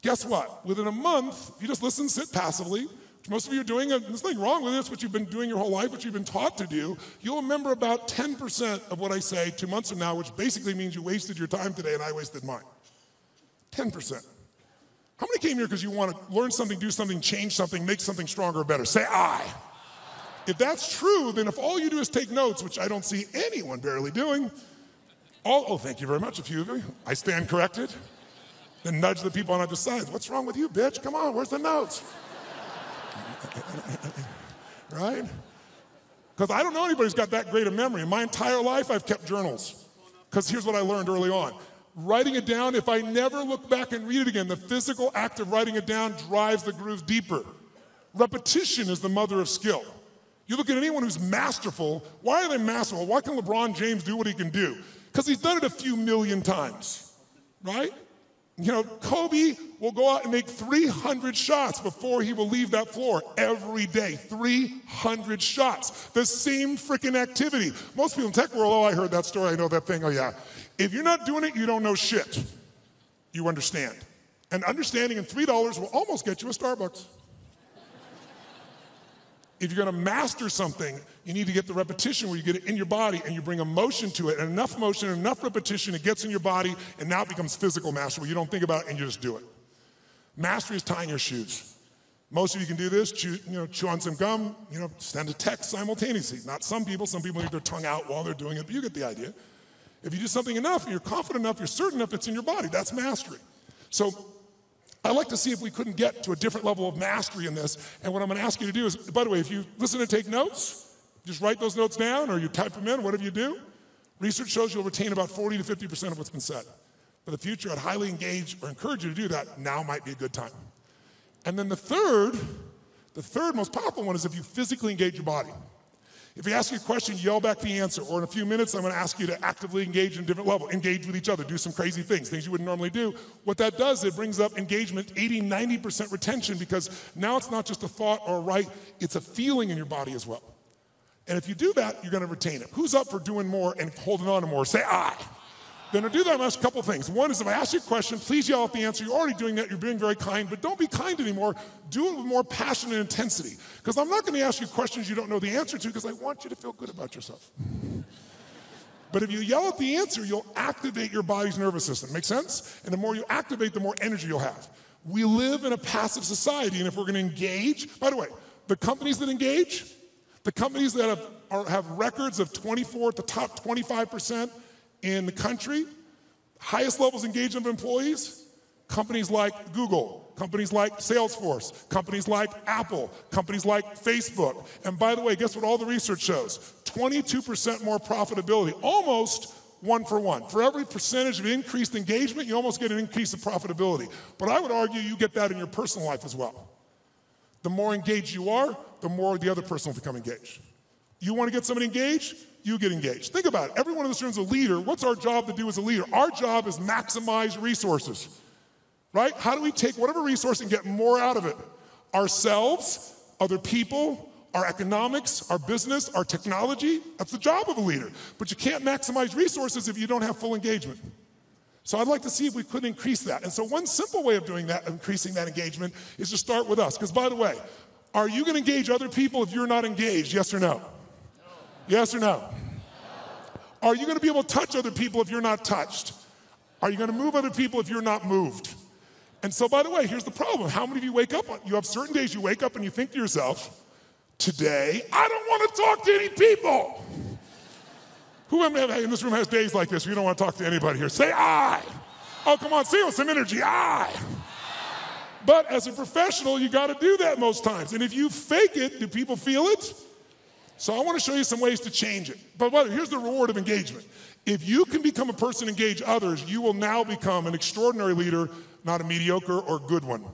guess what? Within a month, if you just listen, sit passively, which most of you are doing, and there's nothing wrong with this, what you've been doing your whole life, what you've been taught to do, you'll remember about 10% of what I say 2 months from now, which basically means you wasted your time today and I wasted mine. 10%. How many came here because you want to learn something, do something, change something, make something stronger or better? Say I. If that's true, then if all you do is take notes, which I don't see anyone barely doing, oh, thank you very much, a few of you. I stand corrected. Then nudge the people on either side. What's wrong with you, bitch? Come on, where's the notes? Right? Because I don't know anybody who's got that great a memory. In my entire life, I've kept journals. Because here's what I learned early on. Writing it down, if I never look back and read it again, the physical act of writing it down drives the groove deeper. Repetition is the mother of skill. You look at anyone who's masterful, why are they masterful? Why can LeBron James do what he can do? Because he's done it a few million times, right? You know, Kobe will go out and make 300 shots before he will leave that floor every day. 300 shots. The same freaking activity. Most people in the tech world, oh, I heard that story, I know that thing, oh yeah. If you're not doing it, you don't know shit. You understand. And understanding in $3 will almost get you a Starbucks. If you're gonna master something, you need to get the repetition where you get it in your body and you bring emotion to it, and enough motion, enough repetition, it gets in your body, and now it becomes physical mastery where you don't think about it and you just do it. Mastery is tying your shoes. Most of you can do this, chew on some gum, send a text simultaneously. Not some people leave their tongue out while they're doing it, but you get the idea. If you do something enough, and you're confident enough, you're certain enough it's in your body, that's mastery. So I'd like to see if we couldn't get to a different level of mastery in this, and what I'm gonna ask you to do is, by the way, if you listen and take notes, just write those notes down or you type them in, whatever you do, research shows you'll retain about 40 to 50% of what's been said. For the future, I'd highly engage or encourage you to do that. Now might be a good time. And then the third most powerful one is if you physically engage your body. If we ask you a question, yell back the answer. Or in a few minutes, I'm gonna ask you to actively engage in a different level. Engage with each other, do some crazy things you wouldn't normally do. What that does, it brings up engagement, 80, 90% retention, because now it's not just a thought or a right, it's a feeling in your body as well. And if you do that, you're gonna retain it. Who's up for doing more and holding on to more? Say I. Then to do that, I'm gonna ask a couple things. One is if I ask you a question, please yell out the answer. You're already doing that, you're being very kind, but don't be kind anymore. Do it with more passion and intensity. Because I'm not gonna ask you questions you don't know the answer to, because I want you to feel good about yourself. But if you yell out the answer, you'll activate your body's nervous system. Make sense? And the more you activate, the more energy you'll have. We live in a passive society, and if we're gonna engage, by the way, the companies that engage, the companies that have records of 24 at the top 25% in the country, highest levels of engagement of employees, companies like Google, companies like Salesforce, companies like Apple, companies like Facebook. And by the way, guess what all the research shows? 22% more profitability, almost one for one. For every percentage of increased engagement, you almost get an increase of profitability. But I would argue you get that in your personal life as well. The more engaged you are, the more the other person will become engaged. You want to get somebody engaged? You get engaged. Think about it. Everyone in this room is a leader. What's our job to do as a leader? Our job is maximize resources, right? How do we take whatever resource and get more out of it? Ourselves, other people, our economics, our business, our technology. That's the job of a leader. But you can't maximize resources if you don't have full engagement. So I'd like to see if we could increase that. And so one simple way of doing that, increasing that engagement, is to start with us. Because by the way, are you going to engage other people if you're not engaged? Yes or no? Yes or no? Are you going to be able to touch other people if you're not touched? Are you going to move other people if you're not moved? And so, by the way, here's the problem. How many of you wake up, you have certain days you wake up and you think to yourself, today, I don't want to talk to any people. Who in this room has days like this where you don't want to talk to anybody here? Say I. Oh, come on, say it with some energy, I. But as a professional, you got to do that most times. And if you fake it, do people feel it? So I want to show you some ways to change it. But here's the reward of engagement. If you can become a person, engage others, you will now become an extraordinary leader, not a mediocre or good one.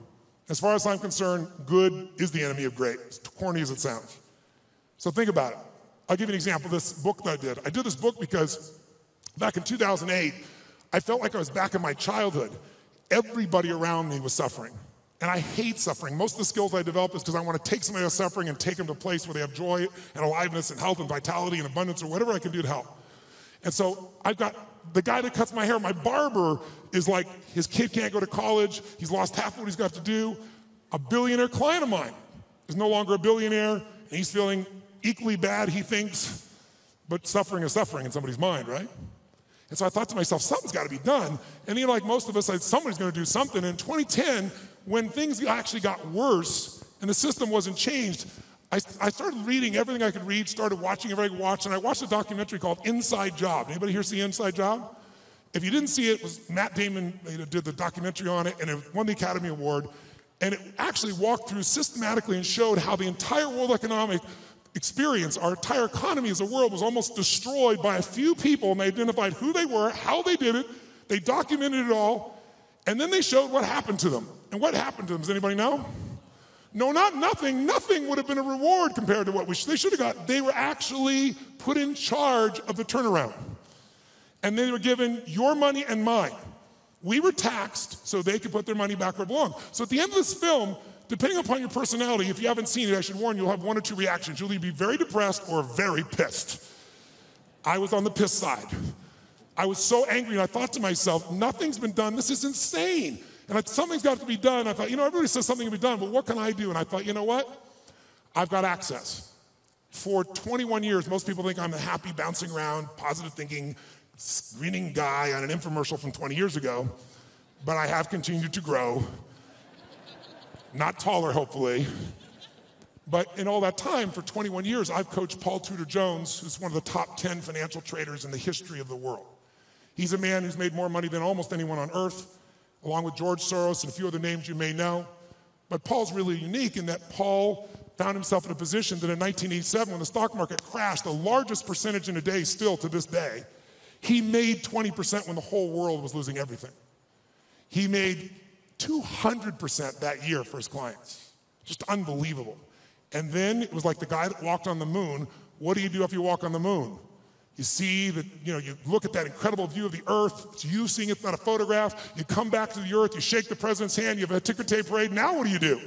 As far as I'm concerned, good is the enemy of great, as corny as it sounds. So think about it. I'll give you an example of this book that I did. I did this book because back in 2008, I felt like I was back in my childhood. Everybody around me was suffering. And I hate suffering. Most of the skills I developed is because I want to take somebody else suffering and take them to a place where they have joy and aliveness and health and vitality and abundance or whatever I can do to help. And so I've got the guy that cuts my hair, my barber, is like, his kid can't go to college. He's lost half of what he's got to do. A billionaire client of mine is no longer a billionaire, and he's feeling equally bad, he thinks, but suffering is suffering in somebody's mind, right? And so I thought to myself, something's got to be done. And like most of us, somebody's going to do something. In 2010, when things actually got worse and the system wasn't changed, I started reading everything I could read, started watching everything I could watch, and I watched a documentary called Inside Job. Anybody here see Inside Job? If you didn't see it, was Matt Damon did the documentary on it, and it won the Academy Award. And it actually walked through systematically and showed how the entire world economic experience, our entire economy as a world, was almost destroyed by a few people, and they identified who they were, how they did it, they documented it all, and then they showed what happened to them. And what happened to them, does anybody know? No, not nothing. Nothing would have been a reward compared to what they should have got. They were actually put in charge of the turnaround. And they were given your money and mine. We were taxed so they could put their money back where it belonged. So at the end of this film, depending upon your personality, if you haven't seen it, I should warn you, you'll have one or two reactions. You'll either be very depressed or very pissed. I was on the pissed side. I was so angry, and I thought to myself, nothing's been done. This is insane. And something's got to be done. I thought, everybody says something can be done, but what can I do? And I thought, you know what? I've got access. For 21 years, most people think I'm a happy, bouncing around, positive thinking, screening guy on an infomercial from 20 years ago, but I have continued to grow. Not taller, hopefully. But in all that time, for 21 years, I've coached Paul Tudor Jones, who's one of the top 10 financial traders in the history of the world. He's a man who's made more money than almost anyone on earth, along with George Soros and a few other names you may know. But Paul's really unique in that Paul found himself in a position that in 1987, when the stock market crashed, the largest percentage in a day still to this day, he made 20% when the whole world was losing everything. He made 200% that year for his clients. Just unbelievable. And then it was like the guy that walked on the moon. What do you do if you walk on the moon? You see that, you look at that incredible view of the earth. It's you seeing it, it's not a photograph. You come back to the earth, you shake the president's hand, you have a ticker tape parade. Now what do?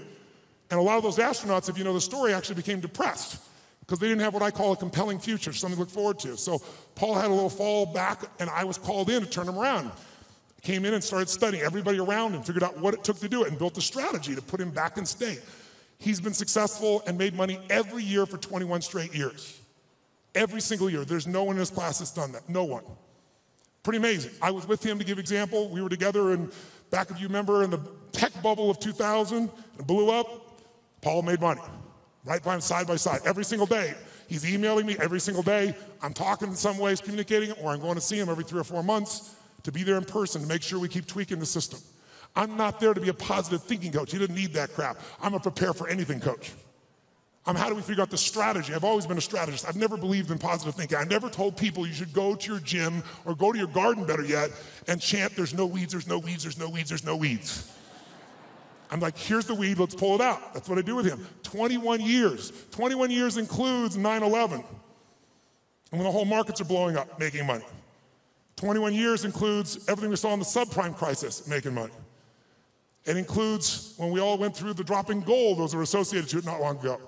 And a lot of those astronauts, if you know the story, actually became depressed because they didn't have what I call a compelling future, something to look forward to. So Paul had a little fall back, and I was called in to turn him around. Came in and started studying everybody around him, figured out what it took to do it, and built a strategy to put him back in state. He's been successful and made money every year for 21 straight years. Every single year. There's no one in his class that's done that. No one. Pretty amazing. I was with him to give example. We were together in, back if you remember, in the tech bubble of 2000. It blew up. Paul made money. Right by him, side by side. Every single day. He's emailing me every single day. I'm talking in some ways, communicating, or I'm going to see him every 3 or 4 months to be there in person to make sure we keep tweaking the system. I'm not there to be a positive thinking coach. He didn't need that crap. I'm a prepare for anything coach. How do we figure out the strategy? I've always been a strategist. I've never believed in positive thinking. I never told people you should go to your gym or go to your garden, better yet, and chant, there's no weeds, there's no weeds, there's no weeds, there's no weeds. I'm like, here's the weed, let's pull it out. That's what I do with him. 21 years. 21 years includes 9/11. And when the whole markets are blowing up, making money. 21 years includes everything we saw in the subprime crisis, making money. It includes when we all went through the dropping gold, those were associated to it not long ago.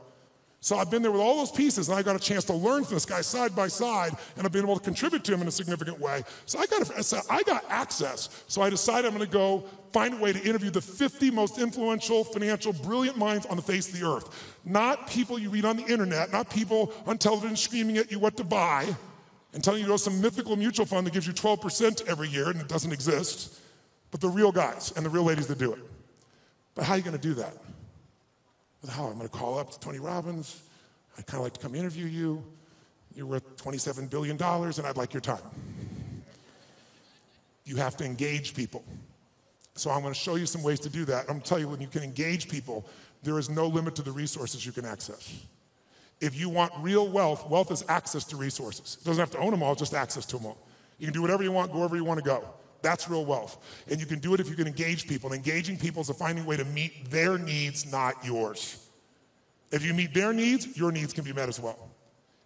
So I've been there with all those pieces, and I got a chance to learn from this guy side by side, and I've been able to contribute to him in a significant way. So I got access. So I decided I'm going to go find a way to interview the 50 most influential, financial, brilliant minds on the face of the earth. Not people you read on the internet, not people on television screaming at you what to buy and telling you to go to some mythical mutual fund that gives you 12% every year, and it doesn't exist, but the real guys and the real ladies that do it. But how are you going to do that? How? I'm going to call up to Tony Robbins. I'd kind of like to come interview you. You're worth $27 billion, and I'd like your time. You have to engage people. So I'm going to show you some ways to do that. I'm going to tell you, when you can engage people, there is no limit to the resources you can access. If you want real wealth, wealth is access to resources. It doesn't have to own them all, just access to them all. You can do whatever you want, go wherever you want to go. That's real wealth. And you can do it if you can engage people. And engaging people is finding a way to meet their needs, not yours. If you meet their needs, your needs can be met as well.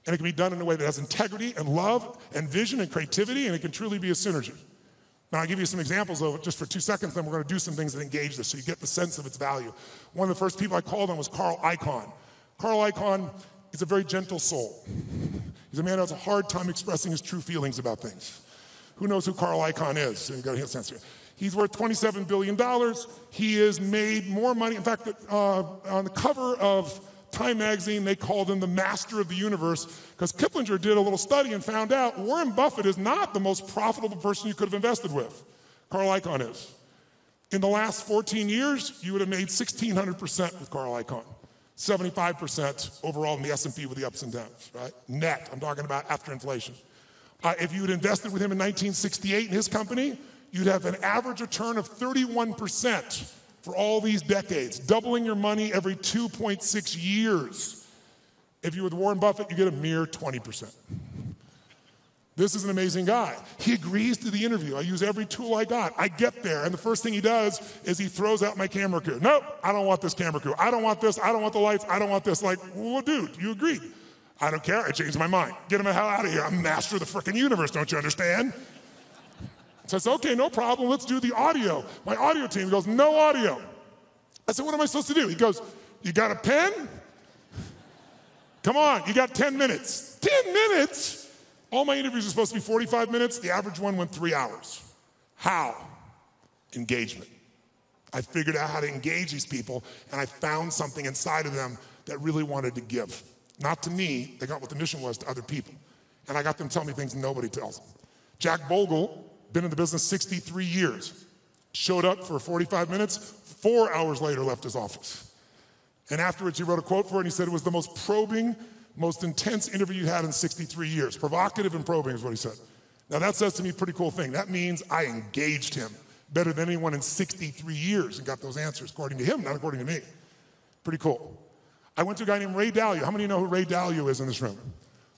And it can be done in a way that has integrity and love and vision and creativity, and it can truly be a synergy. Now, I'll give you some examples of it just for 2 seconds, then we're going to do some things that engage this so you get the sense of its value. One of the first people I called on was Carl Icahn. Carl Icahn is a very gentle soul. He's a man who has a hard time expressing his true feelings about things. Who knows who Carl Icahn is? So you got to get a sense here. He's worth $27 billion. He has made more money. In fact, on the cover of Time magazine, they called him the master of the universe because Kiplinger did a little study and found out Warren Buffett is not the most profitable person you could have invested with. Carl Icahn is. In the last 14 years, you would have made 1,600% with Carl Icahn. 75% overall in the S&P with the ups and downs, right? Net, I'm talking about after inflation. If you had invested with him in 1968 in his company, you'd have an average return of 31% for all these decades, doubling your money every 2.6 years. If you were with Warren Buffett, you get a mere 20%. This is an amazing guy. He agrees to the interview. I use every tool I got. I get there, and the first thing he does is he throws out my camera crew. Nope, I don't want this camera crew. I don't want this. I don't want the lights. I don't want this. Like, well, dude, you agreed. I don't care. I changed my mind. Get him the hell out of here. I'm master of the frickin' universe, don't you understand? So I said, okay, no problem. Let's do the audio. My audio team goes, no audio. I said, what am I supposed to do? He goes, you got a pen? Come on, you got 10 minutes. 10 minutes? All my interviews are supposed to be 45 minutes. The average one went 3 hours. How? Engagement. I figured out how to engage these people, and I found something inside of them that really wanted to give. Not to me, they got what the mission was to other people. And I got them to tell me things nobody tells them. Jack Bogle, been in the business 63 years, showed up for 45 minutes, 4 hours later left his office. And afterwards he wrote a quote for it, and he said it was the most probing, most intense interview you had in 63 years. Provocative and probing is what he said. Now that says to me a pretty cool thing. That means I engaged him better than anyone in 63 years and got those answers, according to him, not according to me. Pretty cool. I went to a guy named Ray Dalio. How many of you know who Ray Dalio is in this room?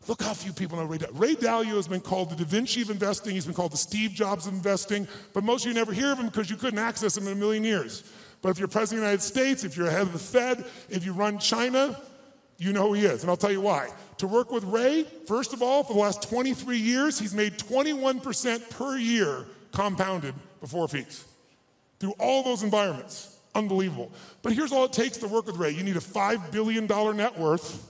Look how few people know Ray Dalio. Ray Dalio has been called the Da Vinci of investing. He's been called the Steve Jobs of investing. But most of you never hear of him because you couldn't access him in a million years. But if you're president of the United States, if you're head of the Fed, if you run China, you know who he is. And I'll tell you why. To work with Ray, first of all, for the last 23 years, he's made 21% per year compounded before fees. Through all those environments. Unbelievable. But here's all it takes to work with Ray. You need a $5 billion net worth,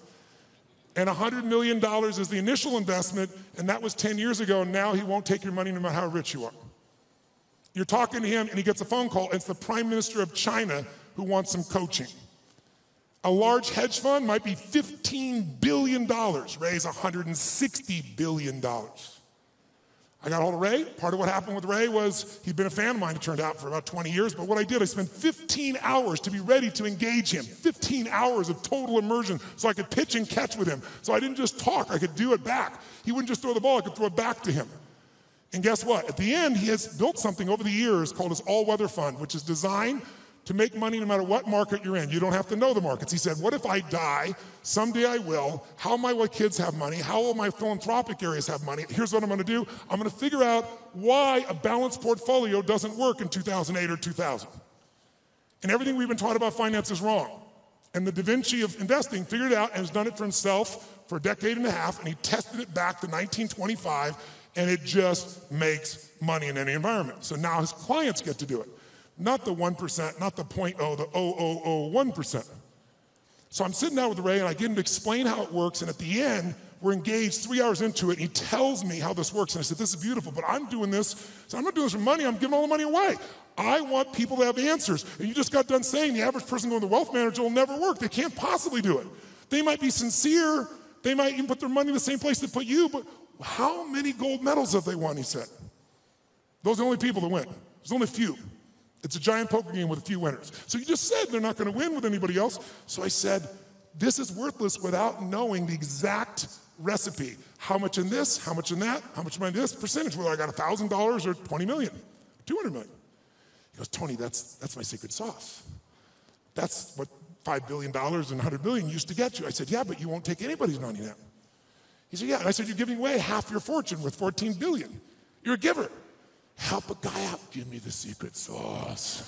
and $100 million is the initial investment, and that was 10 years ago, and now he won't take your money no matter how rich you are. You're talking to him, and he gets a phone call, and it's the Prime Minister of China who wants some coaching. A large hedge fund might be $15 billion. Ray's $160 billion. I got hold of Ray. Part of what happened with Ray was he'd been a fan of mine, it turned out, for about 20 years. But what I did, I spent 15 hours to be ready to engage him. 15 hours of total immersion so I could pitch and catch with him. So I didn't just talk, I could do it back. He wouldn't just throw the ball, I could throw it back to him. And guess what? At the end, he has built something over the years called his all-weather fund, which is designed to make money no matter what market you're in. You don't have to know the markets. He said, what if I die? Someday I will. How will my kids have money? How will my philanthropic areas have money? Here's what I'm gonna do. I'm gonna figure out why a balanced portfolio doesn't work in 2008 or 2000. And everything we've been taught about finance is wrong. And the Da Vinci of investing figured it out and has done it for himself for a decade and a half, and he tested it back to 1925, and it just makes money in any environment. So now his clients get to do it. Not the 1%, not the 0.0, the 0.001%. So I'm sitting down with Ray and I get him to explain how it works, and at the end, we're engaged 3 hours into it, and he tells me how this works. And I said, this is beautiful, but I'm doing this, so I'm not doing this for money, I'm giving all the money away. I want people to have answers. And you just got done saying the average person going to the wealth manager will never work. They can't possibly do it. They might be sincere, they might even put their money in the same place they put you, but how many gold medals have they won, he said. Those are the only people that win. There's only a few. It's a giant poker game with a few winners. So you just said they're not going to win with anybody else. So I said, this is worthless without knowing the exact recipe. How much in this, how much in that, how much in this percentage, whether I got $1,000 or 20 million, 200 million. He goes, Tony, that's my secret sauce. That's what $5 billion and 100 million used to get you. I said, yeah, but you won't take anybody's money now. He said, yeah. And I said, you're giving away half your fortune with 14 billion. You're a giver. Help a guy out, give me the secret sauce.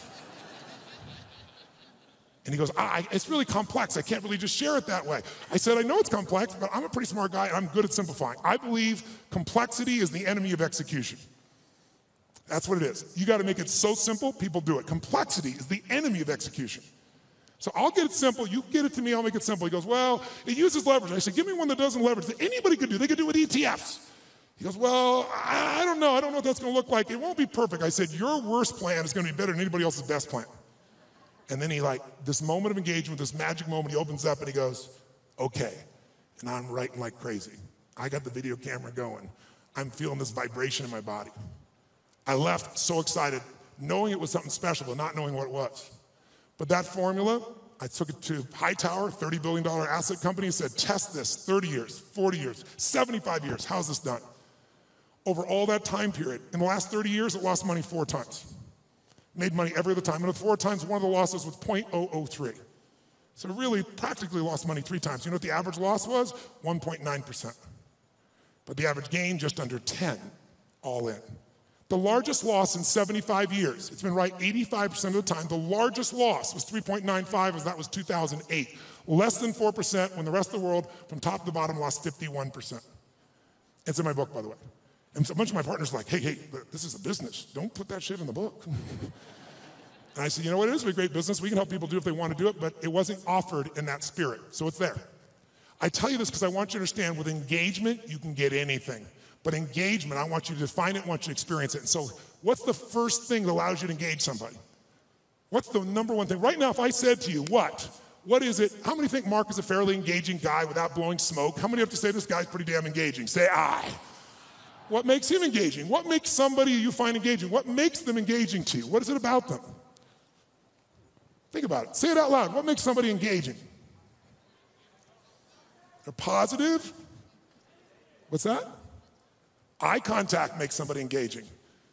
And he goes, it's really complex. I can't really just share it that way. I said, I know it's complex, but I'm a pretty smart guy and I'm good at simplifying. I believe complexity is the enemy of execution. That's what it is. You got to make it so simple, people do it. Complexity is the enemy of execution. So I'll get it simple, you get it to me, I'll make it simple. He goes, well, it uses leverage. I said, give me one that doesn't leverage that anybody could do. They could do it with ETFs. He goes, well, I don't know what that's going to look like. It won't be perfect. I said, your worst plan is going to be better than anybody else's best plan. And then he this moment of engagement, this magic moment, he opens up and he goes, okay. And I'm writing like crazy. I got the video camera going. I'm feeling this vibration in my body. I left so excited, knowing it was something special, but not knowing what it was. But that formula, I took it to Hightower, $30 billion asset company, and said, test this, 30 years, 40 years, 75 years, how's this done? Over all that time period, in the last 30 years, it lost money 4 times. Made money every other time, and the 4 times, one of the losses was 0.003. So it really practically lost money 3 times. You know what the average loss was? 1.9%. But the average gain, just under 10, all in. The largest loss in 75 years, it's been right 85% of the time, the largest loss was 3.95, as that was 2008. Less than 4% when the rest of the world, from top to bottom, lost 51%. It's in my book, by the way. And so a bunch of my partners were like, hey, this is a business. Don't put that shit in the book. And I said, you know what, it is a great business. We can help people do it if they want to do it, but it wasn't offered in that spirit, so it's there. I tell you this because I want you to understand, with engagement, you can get anything. But engagement, I want you to define it, I want you to experience it. And so what's the first thing that allows you to engage somebody? What's the number one thing? Right now, if I said to you, what is it? How many think Mark is a fairly engaging guy without blowing smoke? How many have to say this guy's pretty damn engaging? Say I. What makes him engaging? What makes somebody you find engaging? What makes them engaging to you? What is it about them? Think about it. Say it out loud. What makes somebody engaging? They're positive. What's that? Eye contact makes somebody engaging.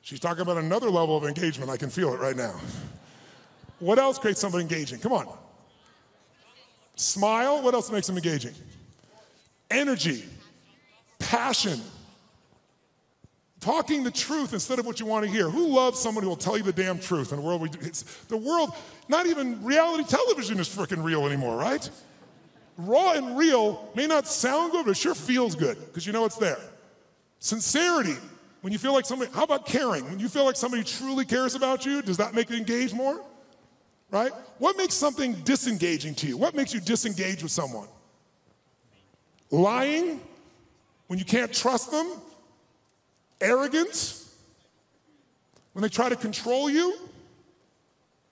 She's talking about another level of engagement. I can feel it right now. What else creates somebody engaging? Come on. Smile. What else makes them engaging? Energy. Passion. Talking the truth instead of what you want to hear. Who loves somebody who will tell you the damn truth in the world we do? The world, not even reality television is freaking real anymore, right? Raw and real may not sound good, but it sure feels good because you know it's there. Sincerity, when you feel like somebody, how about caring? When you feel like somebody truly cares about you, does that make it engage more? Right? What makes something disengaging to you? What makes you disengage with someone? Lying, when you can't trust them. Arrogance, when they try to control you.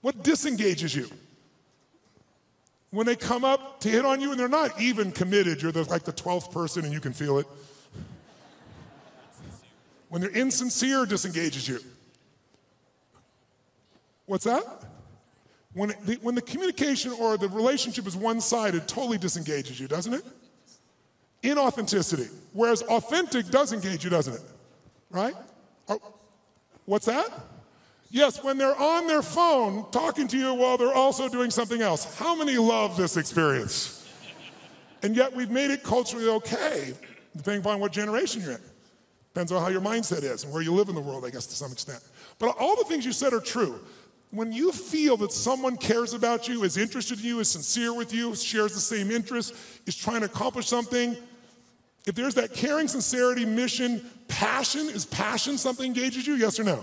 What disengages you? When they come up to hit on you and they're not even committed, you're like the 12th person and you can feel it. When they're insincere, disengages you. What's that? When the communication or the relationship is one-sided, totally disengages you, doesn't it? Inauthenticity. Whereas authentic does engage you, doesn't it? Right? Oh, what's that? Yes, when they're on their phone talking to you while they're also doing something else. How many love this experience? And yet we've made it culturally okay, depending upon what generation you're in. Depends on how your mindset is and where you live in the world, I guess, to some extent. But all the things you said are true. When you feel that someone cares about you, is interested in you, is sincere with you, shares the same interests, is trying to accomplish something, if there's that caring, sincerity, mission, passion, is passion something engages you, yes or no?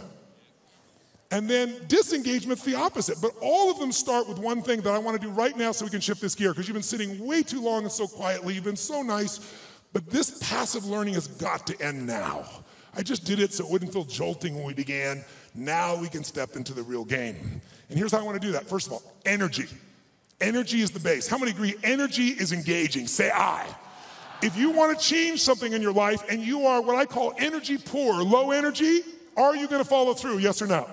And then disengagement's the opposite. But all of them start with one thing that I want to do right now so we can shift this gear, because you've been sitting way too long and so quietly. You've been so nice. But this passive learning has got to end now. I just did it so it wouldn't feel jolting when we began. Now we can step into the real game. And here's how I want to do that. First of all, energy. Energy is the base. How many agree energy is engaging? Say I. If you want to change something in your life and you are what I call energy poor, low energy, are you going to follow through, yes or no?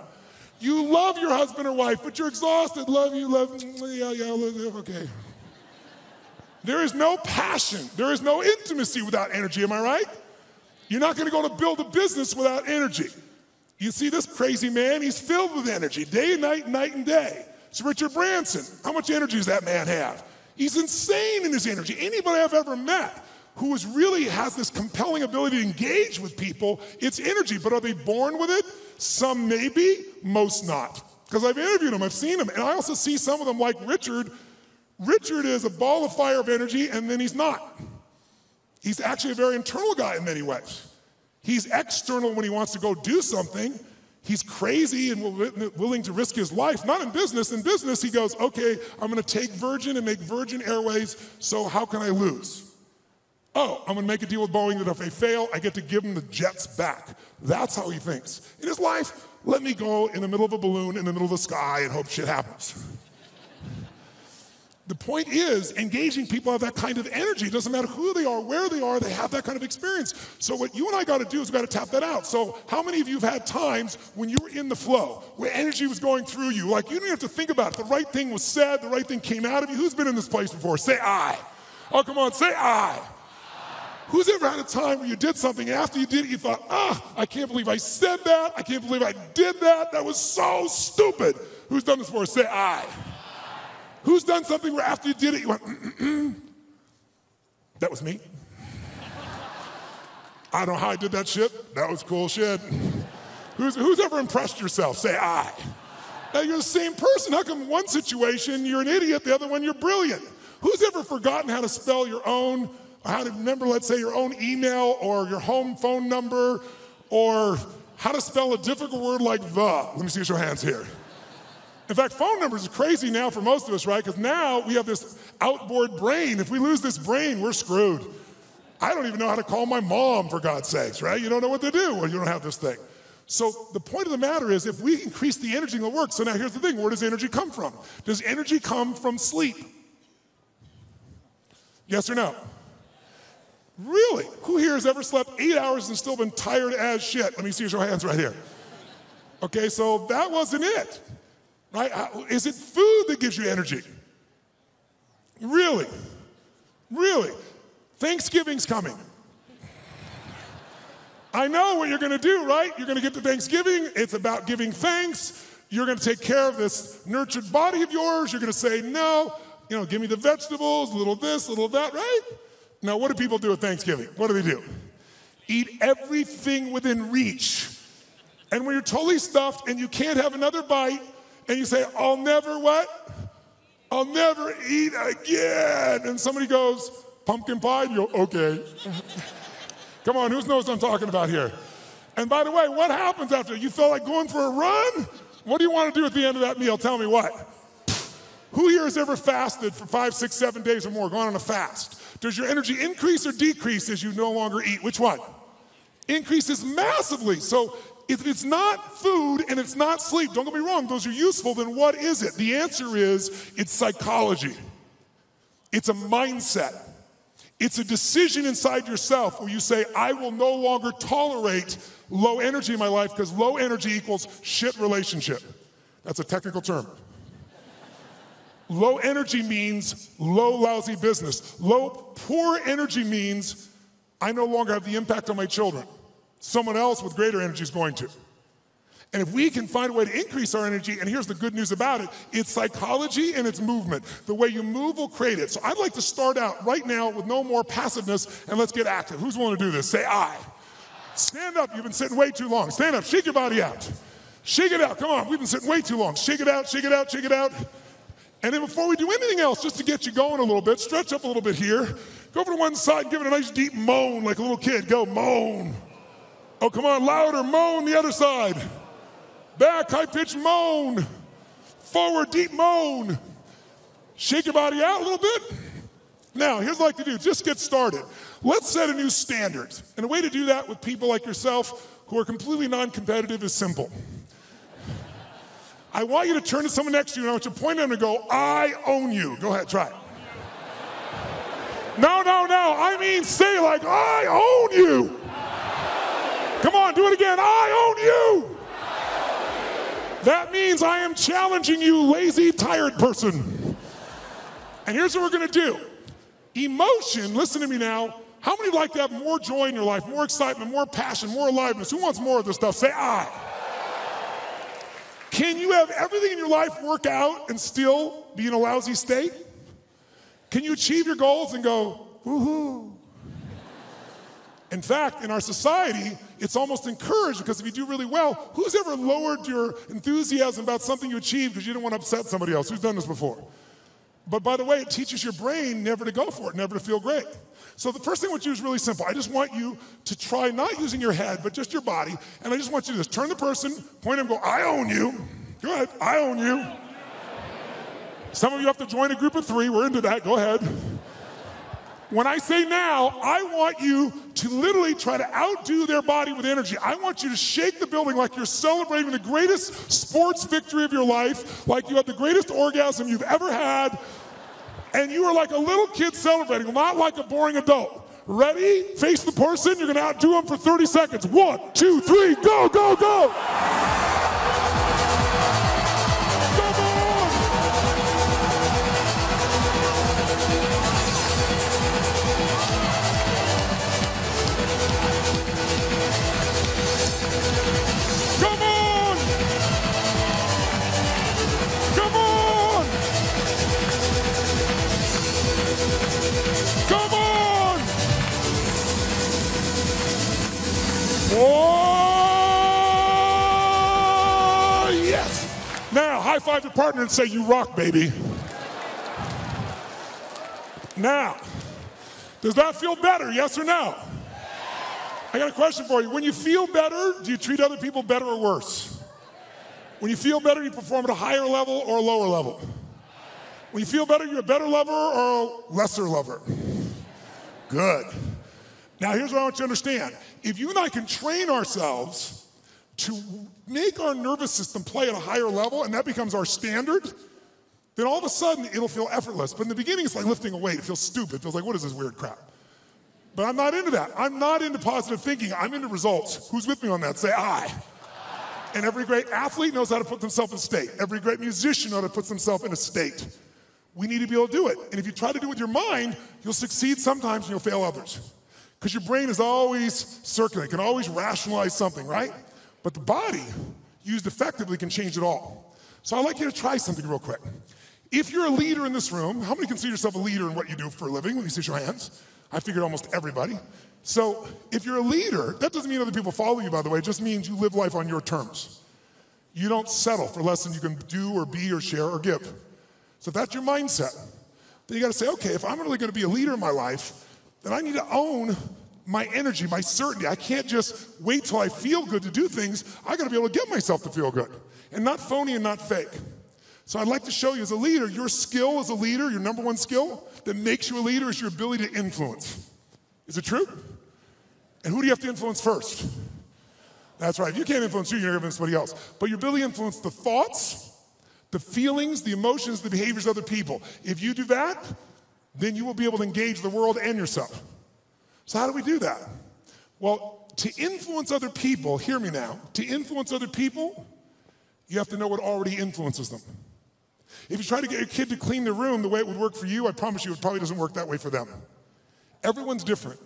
You love your husband or wife, but you're exhausted. Love, yeah, okay. There is no passion. There is no intimacy without energy, am I right? You're not going to go to build a business without energy. You see this crazy man, he's filled with energy, day and night and day. It's Richard Branson. How much energy does that man have? He's insane in his energy. Anybody I've ever met who really has this compelling ability to engage with people, it's energy. But are they born with it? Some maybe, most not. Because I've interviewed them, I've seen them. And I also see some of them like Richard. Richard is a ball of fire of energy, and then he's not. He's actually a very internal guy in many ways. He's external when he wants to go do something. He's crazy and willing to risk his life. Not in business. In business, he goes, okay, I'm going to take Virgin and make Virgin Airways, so how can I lose? Oh, I'm going to make a deal with Boeing that if they fail, I get to give them the jets back. That's how he thinks. In his life, let me go in the middle of a balloon in the middle of the sky and hope shit happens. The point is, engaging people have that kind of energy. It doesn't matter who they are, where they have that kind of experience. So what you and I got to do is we got to tap that out. So how many of you have had times when you were in the flow, where energy was going through you? Like, you didn't have to think about it. The right thing was said, the right thing came out of you. Who's been in this place before? Say I. Oh, come on, say I. Who's ever had a time where you did something, and after you did it, you thought, I can't believe I said that. I can't believe I did that. That was so stupid. Who's done this before? Say I. Who's done something where after you did it, you went, that was me. I don't know how I did that shit. That was cool shit. Who's ever impressed yourself? Say I. Now you're the same person. How come one situation you're an idiot, the other one you're brilliant? Who's ever forgotten how to spell your own, or how to remember, let's say, your own email or your home phone number, or how to spell a difficult word like the? Let me see your hands here. In fact, phone numbers are crazy now for most of us, right? Because now we have this outboard brain. If we lose this brain, we're screwed. I don't even know how to call my mom, for God's sakes, right? You don't know what to do when you don't have this thing. So the point of the matter is, if we increase the energy, it'll work. So now here's the thing. Where does energy come from? Does energy come from sleep? Yes or no? Really? Who here has ever slept 8 hours and still been tired as shit? Let me see your hands right here. Okay, so that wasn't it. Right? Is it food that gives you energy? Really? Really? Thanksgiving's coming. I know what you're going to do, right? You're going to get to Thanksgiving. It's about giving thanks. You're going to take care of this nurtured body of yours. You're going to say, no, give me the vegetables, a little this, a little that, right? Now, what do people do at Thanksgiving? What do? Eat everything within reach. And when you're totally stuffed and you can't have another bite, and you say, I'll never what? I'll never eat again. And somebody goes, pumpkin pie? And you go, okay. Come on, who knows what I'm talking about here? And by the way, what happens after? You feel like going for a run? What do you want to do at the end of that meal? Tell me what. Who here has ever fasted for 5, 6, 7 days or more, gone on a fast? Does your energy increase or decrease as you no longer eat? Which one? Increases massively. So if it's not food and it's not sleep, don't get me wrong, those are useful, then what is it? The answer is, it's psychology. It's a mindset. It's a decision inside yourself where you say, I will no longer tolerate low energy in my life, because low energy equals shit relationship. That's a technical term. Low energy means low, lousy business. Poor energy means I no longer have the impact on my children. Someone else with greater energy is going to. And if we can find a way to increase our energy, and here's the good news about it, it's psychology and it's movement. The way you move will create it. So I'd like to start out right now with no more passiveness, and let's get active. Who's willing to do this? Say I. Stand up. You've been sitting way too long. Stand up. Shake your body out. Shake it out. Come on. We've been sitting way too long. Shake it out, shake it out, shake it out. And then before we do anything else, just to get you going a little bit, stretch up a little bit here. Go over to one side and give it a nice deep moan like a little kid. Go, moan. Oh, come on, louder, moan the other side. Back, high-pitched moan. Forward, deep moan. Shake your body out a little bit. Now, here's what I'd like to do. Just get started. Let's set a new standard. And a way to do that with people like yourself who are completely non-competitive is simple. I want you to turn to someone next to you, and I want you to point at them and go, I own you. Go ahead, try it. No. I mean, say like, I own you. Come on, do it again. I own you. That means I am challenging you, lazy, tired person. And here's what we're going to do. Emotion, listen to me now. How many would like to have more joy in your life, more excitement, more passion, more aliveness? Who wants more of this stuff? Say I. Can you have everything in your life work out and still be in a lousy state? Can you achieve your goals and go, woohoo? In fact, in our society, it's almost encouraged, because if you do really well, who's ever lowered your enthusiasm about something you achieved because you didn't want to upset somebody else? Who's done this before? But by the way, it teaches your brain never to go for it, never to feel great. So the first thing I want you to do is really simple. I just want you to try not using your head, but just your body. And I just want you to just turn the person, point at them, go, I own you. Go ahead, I own you. Some of you have to join a group of 3. We're into that. Go ahead. When I say now, I want you to literally try to outdo their body with energy. I want you to shake the building like you're celebrating the greatest sports victory of your life, like you had the greatest orgasm you've ever had. And you are like a little kid celebrating, not like a boring adult. Ready? Face the person. You're going to outdo them for 30 seconds. 1, 2, 3, go, go, go. Come on. Come on. Come on. Come on. Oh, yes. Now, high five your partner and say, you rock, baby. Now, does that feel better, yes or no? I got a question for you. When you feel better, do you treat other people better or worse? When you feel better, you perform at a higher level or a lower level? When you feel better, you're a better lover or a lesser lover? Good. Now, here's what I want you to understand. If you and I can train ourselves to make our nervous system play at a higher level, and that becomes our standard, then all of a sudden, it'll feel effortless. But in the beginning, it's like lifting a weight. It feels stupid. It feels like, what is this weird crap? But I'm not into that. I'm not into positive thinking. I'm into results. Who's with me on that? Say I. And every great athlete knows how to put themselves in state. Every great musician knows how to put themselves in a state. We need to be able to do it. And if you try to do it with your mind, you'll succeed sometimes and you'll fail others. Because your brain is always circulating, can always rationalize something, right? But the body, used effectively, can change it all. So I'd like you to try something real quick. If you're a leader in this room, how many consider yourself a leader in what you do for a living? Let me see your hands. I figured almost everybody. So if you're a leader, that doesn't mean other people follow you, by the way. It just means you live life on your terms. You don't settle for less than you can do or be or share or give. So if that's your mindset, then you got to say, okay, if I'm really going to be a leader in my life, then I need to own my energy, my certainty. I can't just wait till I feel good to do things. I got to be able to get myself to feel good, and not phony and not fake. So I'd like to show you as a leader, your skill as a leader, your number one skill that makes you a leader is your ability to influence. Is it true? And who do you have to influence first? That's right. If you can't influence you, you're going to influence somebody else. But your ability to influence the thoughts, the feelings, the emotions, the behaviors of other people. If you do that, then you will be able to engage the world and yourself. So how do we do that? Well, to influence other people, hear me now, to influence other people, you have to know what already influences them. If you try to get your kid to clean their room the way it would work for you, I promise you it probably doesn't work that way for them. Everyone's different,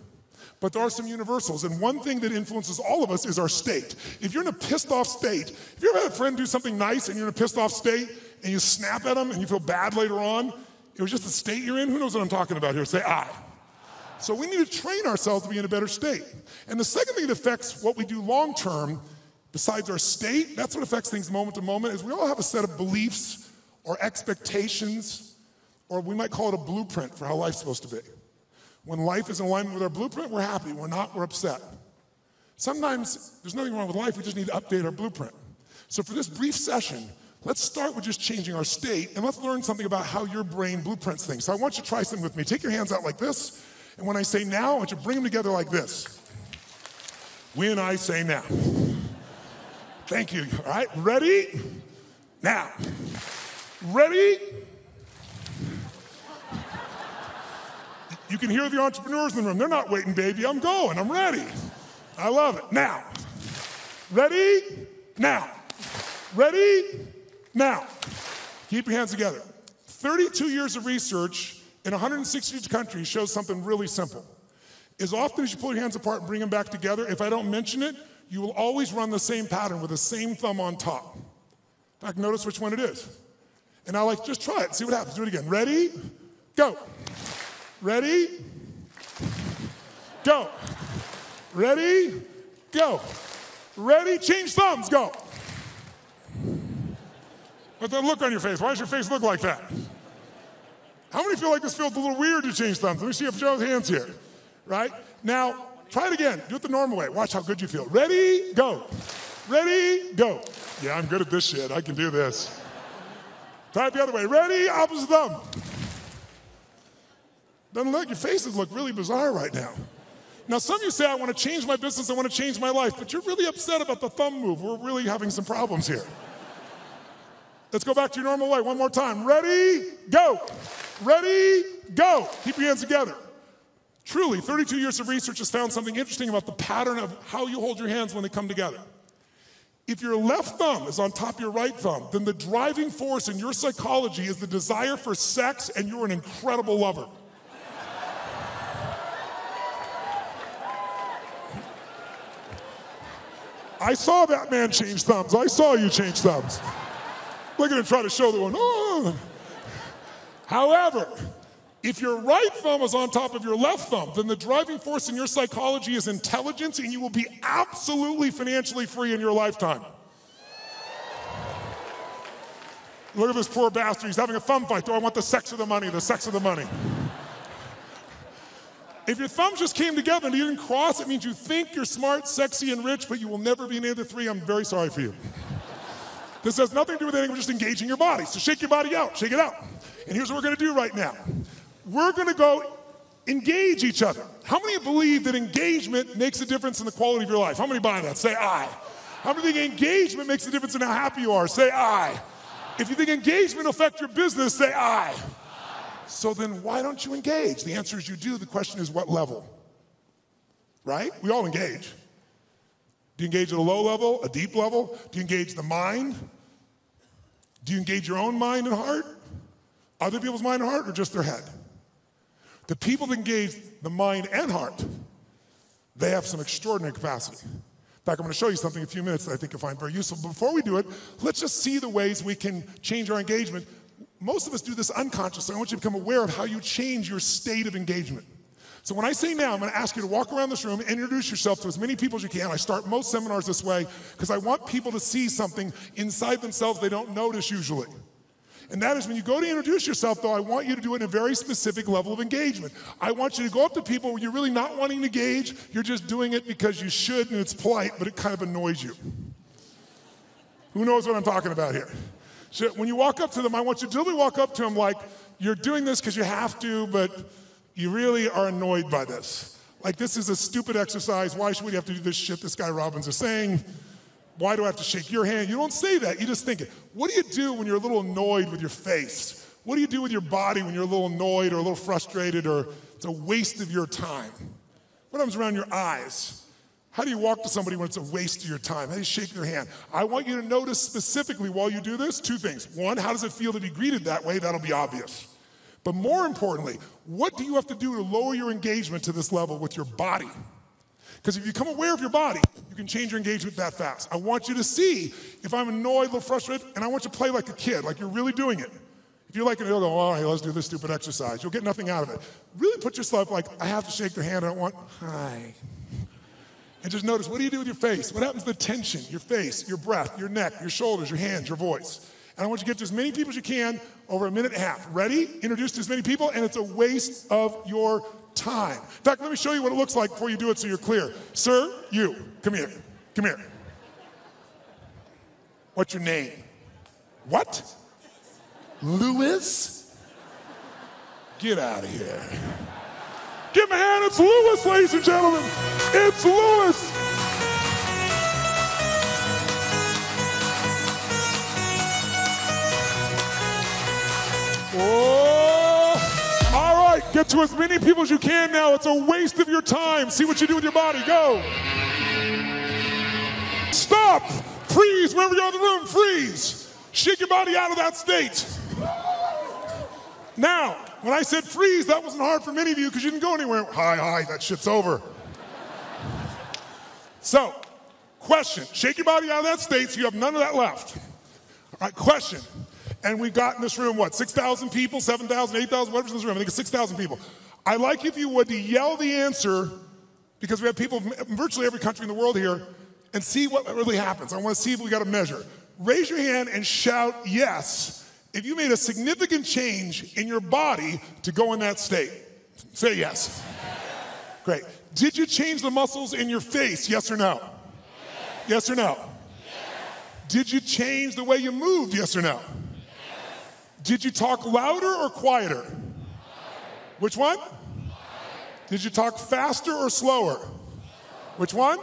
but there are some universals, and one thing that influences all of us is our state. If you're in a pissed off state, if you ever had a friend do something nice and you're in a pissed off state and you snap at them and you feel bad later on, it was just the state you're in? Who knows what I'm talking about here? Say I. So we need to train ourselves to be in a better state. And the second thing that affects what we do long term, besides our state, that's what affects things moment to moment, is we all have a set of beliefs or expectations, or we might call it a blueprint for how life's supposed to be. When life is in alignment with our blueprint, we're happy. We're not, we're upset. Sometimes there's nothing wrong with life, we just need to update our blueprint. So for this brief session, let's start with just changing our state, and let's learn something about how your brain blueprints things. So I want you to try something with me. Take your hands out like this, and when I say now, I want you to bring them together like this. When I say now. Thank you. All right, ready? Now. Ready? You can hear the entrepreneurs in the room. They're not waiting, baby. I'm going. I'm ready. I love it. Now. Ready? Now. Ready? Now. Keep your hands together. 32 years of research in 160 countries shows something really simple. As often as you pull your hands apart and bring them back together, if I don't mention it, you will always run the same pattern with the same thumb on top. In fact, notice which one it is. And I like, just try it, see what happens. Do it again. Ready? Go. Ready? Go. Ready? Go. Ready? Change thumbs. Go. What's that look on your face? Why does your face look like that? How many feel like this feels a little weird to change thumbs? Let me see if Joe's hands here. Right? Now, try it again. Do it the normal way. Watch how good you feel. Ready? Go. Ready? Go. Yeah, I'm good at this shit. I can do this. Try it the other way. Ready? Opposite thumb. Doesn't look, your faces look really bizarre right now. Now, some of you say, I want to change my business, I want to change my life, but you're really upset about the thumb move. We're really having some problems here. Let's go back to your normal way one more time. Ready? Go. Ready, go. Keep your hands together. Truly, 32 years of research has found something interesting about the pattern of how you hold your hands when they come together. If your left thumb is on top of your right thumb, then the driving force in your psychology is the desire for sex, and you're an incredible lover. I saw that man change thumbs. I saw you change thumbs. Look at him try to show the one. Oh. However, if your right thumb is on top of your left thumb, then the driving force in your psychology is intelligence, and you will be absolutely financially free in your lifetime. Look at this poor bastard. He's having a thumb fight. Do I want the sex or the money? The sex or the money? If your thumbs just came together and you didn't cross, it means you think you're smart, sexy, and rich, but you will never be any of the three. I'm very sorry for you. This has nothing to do with anything. We're just engaging your body. So shake your body out. Shake it out. And here's what we're going to do right now. We're going to go engage each other. How many believe that engagement makes a difference in the quality of your life? How many buy that? Say aye. How many think engagement makes a difference in how happy you are? Say aye. If you think engagement will affect your business, say aye. So then why don't you engage? The answer is you do. The question is what level? Right? We all engage. Do you engage at a low level, a deep level? Do you engage the mind? Do you engage your own mind and heart? Other people's mind and heart, or just their head? The people that engage the mind and heart, they have some extraordinary capacity. In fact, I'm going to show you something in a few minutes that I think you'll find very useful. But before we do it, let's just see the ways we can change our engagement. Most of us do this unconsciously. I want you to become aware of how you change your state of engagement. So when I say now, I'm going to ask you to walk around this room and introduce yourself to as many people as you can. I start most seminars this way because I want people to see something inside themselves they don't notice usually. And that is when you go to introduce yourself, though, I want you to do it in a very specific level of engagement. I want you to go up to people where you're really not wanting to engage. You're just doing it because you should and it's polite, but it kind of annoys you. Who knows what I'm talking about here? So when you walk up to them, I want you to literally walk up to them like you're doing this because you have to, but you really are annoyed by this. Like, this is a stupid exercise. Why should we have to do this shit this guy Robbins is saying? Why do I have to shake your hand? You don't say that. You just think it. What do you do when you're a little annoyed with your face? What do you do with your body when you're a little annoyed or a little frustrated or it's a waste of your time? What happens around your eyes? How do you walk to somebody when it's a waste of your time? How do you shake their hand? I want you to notice specifically while you do this, two things. One, how does it feel to be greeted that way? That'll be obvious. But more importantly, what do you have to do to lower your engagement to this level with your body? Because if you become aware of your body, you can change your engagement that fast. I want you to see if I'm annoyed, a little frustrated, and I want you to play like a kid, like you're really doing it. If you're like, you'll go, all right, let's do this stupid exercise. You'll get nothing out of it. Really put yourself like, I have to shake their hand. I don't want, hi. And just notice, what do you do with your face? What happens to the tension, your face, your breath, your neck, your shoulders, your hands, your voice? And I want you to get to as many people as you can over a minute and a half. Ready? Introduce to as many people, and it's a waste of your time. In fact, let me show you what it looks like before you do it so you're clear. Sir, you, come here. Come here. What's your name? What? Louis? Get out of here. Give him a hand. It's Louis, ladies and gentlemen. It's Louis. Oh, all right. Get to as many people as you can now. It's a waste of your time. See what you do with your body. Go. Stop. Freeze. Wherever you're in the room, freeze. Shake your body out of that state. Now, when I said freeze, that wasn't hard for many of you because you didn't go anywhere. Hi, that shit's over. So, question. Shake your body out of that state so you have none of that left. All right, question. And we've got in this room, what, 6,000 people, 7,000, 8,000, whatever's in this room. I think it's 6,000 people. I'd like if you would to yell the answer, because we have people from virtually every country in the world here, and see what really happens. I want to see if we got a measure. Raise your hand and shout yes if you made a significant change in your body to go in that state. Say yes. Great. Did you change the muscles in your face, yes or no? Yes or no? Did you change the way you moved, yes or no? Did you talk louder or quieter? Which one? Did you talk faster or slower? Which one?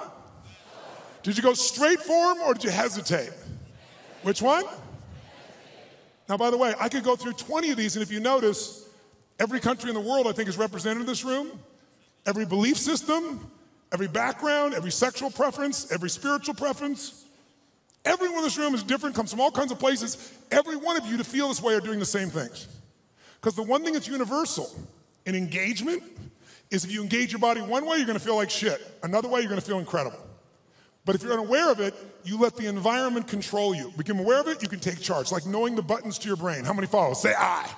Did you go straight for him or did you hesitate? Which one? Now, by the way, I could go through 20 of these, and if you notice, Every country in the world, I think, is represented in this room. Every belief system, every background, every sexual preference, every spiritual preference. Everyone in this room is different, comes from all kinds of places. Every one of you to feel this way are doing the same things. Because the one thing that's universal in engagement is if you engage your body one way, you're going to feel like shit. Another way, you're going to feel incredible. But if you're unaware of it, you let the environment control you. Become aware of it, you can take charge. Like knowing the buttons to your brain. How many follow? Say I.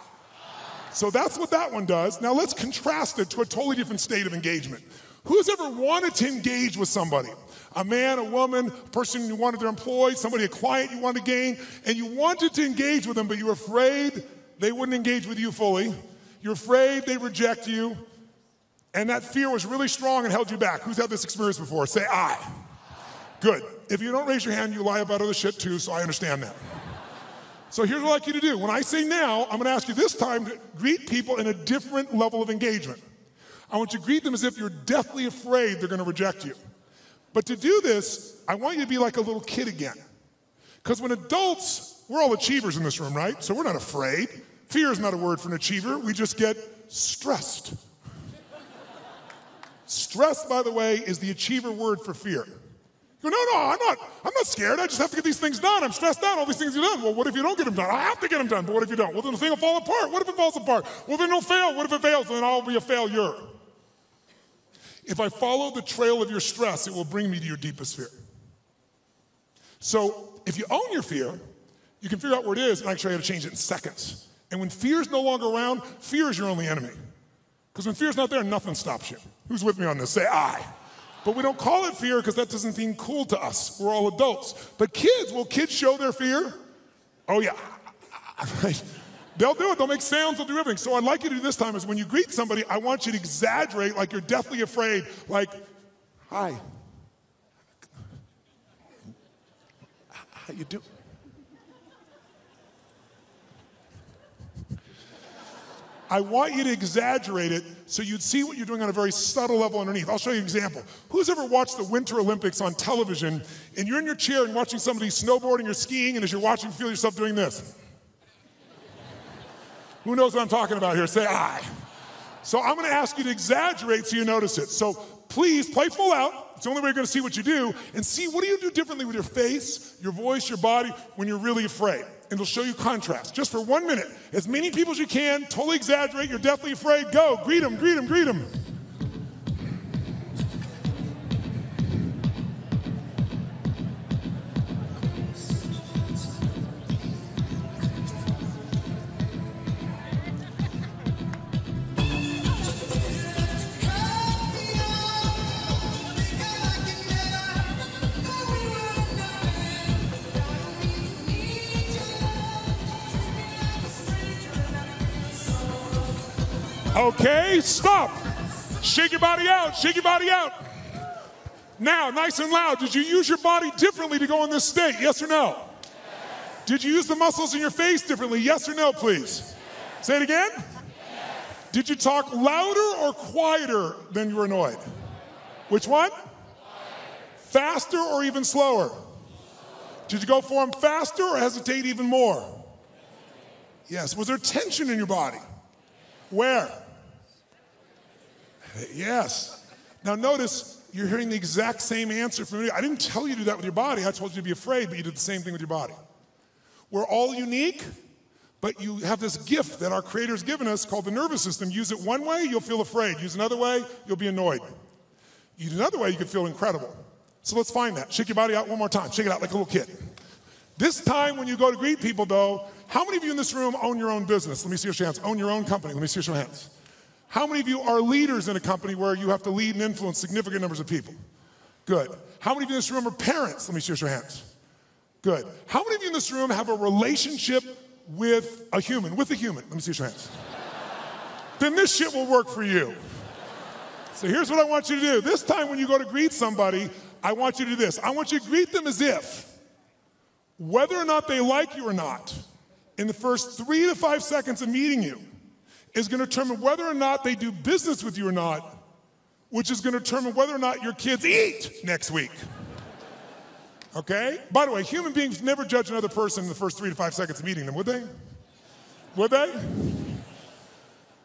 So that's what that one does. Now let's contrast it to a totally different state of engagement. Who's ever wanted to engage with somebody? A man, a woman, a person you wanted to employ, somebody, a client you wanted to gain, and you wanted to engage with them, but you were afraid they wouldn't engage with you fully. You're afraid they'd reject you, and that fear was really strong and held you back. Who's had this experience before? Say I. Good. If you don't raise your hand, you lie about other shit too, so I understand that. So here's what I'd like you to do. When I say now, I'm going to ask you this time to greet people in a different level of engagement. I want you to greet them as if you're deathly afraid they're going to reject you. But to do this, I want you to be like a little kid again. Because when adults, we're all achievers in this room, right? So we're not afraid. Fear is not a word for an achiever. We just get stressed. Stress, by the way, is the achiever word for fear. You go, no, I'm not scared. I just have to get these things done. I'm stressed out. All these things are done. Well, what if you don't get them done? I have to get them done, but what if you don't? Well, then the thing will fall apart. What if it falls apart? Well, then it'll fail. What if it fails? Then I'll be a failure. If I follow the trail of your stress, it will bring me to your deepest fear. So if you own your fear, you can figure out where it is, and I can show you how to change it in seconds. And when fear is no longer around, fear is your only enemy. Because when fear is not there, nothing stops you. Who's with me on this? Say I. But we don't call it fear because that doesn't seem cool to us. We're all adults. But kids, will kids show their fear? Oh yeah. They'll do it. They'll make sounds. They'll do everything. So what I'd like you to do this time is when you greet somebody, I want you to exaggerate like you're deathly afraid. Like, hi. How you doing? I want you to exaggerate it so you'd see what you're doing on a very subtle level underneath. I'll show you an example. Who's ever watched the Winter Olympics on television and you're in your chair and watching somebody snowboarding or skiing, and as you're watching, feel yourself doing this? Who knows what I'm talking about here? Say I. So I'm going to ask you to exaggerate so you notice it. So please play full out. It's the only way you're going to see what you do, and see what do you do differently with your face, your voice, your body when you're really afraid. And it'll show you contrast. Just for 1 minute. As many people as you can, totally exaggerate. You're deathly afraid. Go. Greet them, greet them, greet them. Okay, stop. Shake your body out, shake your body out. Now, nice and loud, did you use your body differently to go in this state, yes or no? Yes. Did you use the muscles in your face differently, yes or no, please? Yes. Say it again. Yes. Did you talk louder or quieter than you were annoyed? Which one? Quieter. Faster or even slower? Did you go form faster or hesitate even more? Yes. Was there tension in your body? Where? Yes. Now notice, you're hearing the exact same answer from me. I didn't tell you to do that with your body. I told you to be afraid, but you did the same thing with your body. We're all unique, but you have this gift that our Creator's given us called the nervous system. Use it one way, you'll feel afraid. Use another way, you'll be annoyed. Use another way, you can feel incredible. So let's find that. Shake your body out one more time. Shake it out like a little kid. This time when you go to greet people, though, how many of you in this room own your own business? Let me see your hands. Own your own company. Let me see your hands. How many of you are leaders in a company where you have to lead and influence significant numbers of people? Good. How many of you in this room are parents? Let me see your hands. Good. How many of you in this room have a relationship with a human? With a human. Let me see your hands. Then this shit will work for you. So here's what I want you to do. This time when you go to greet somebody, I want you to do this. I want you to greet them as if, whether or not they like you or not, in the first 3 to 5 seconds of meeting you, is going to determine whether or not they do business with you or not, which is going to determine whether or not your kids eat next week. Okay? By the way, human beings never judge another person in the first 3 to 5 seconds of meeting them, would they? Would they?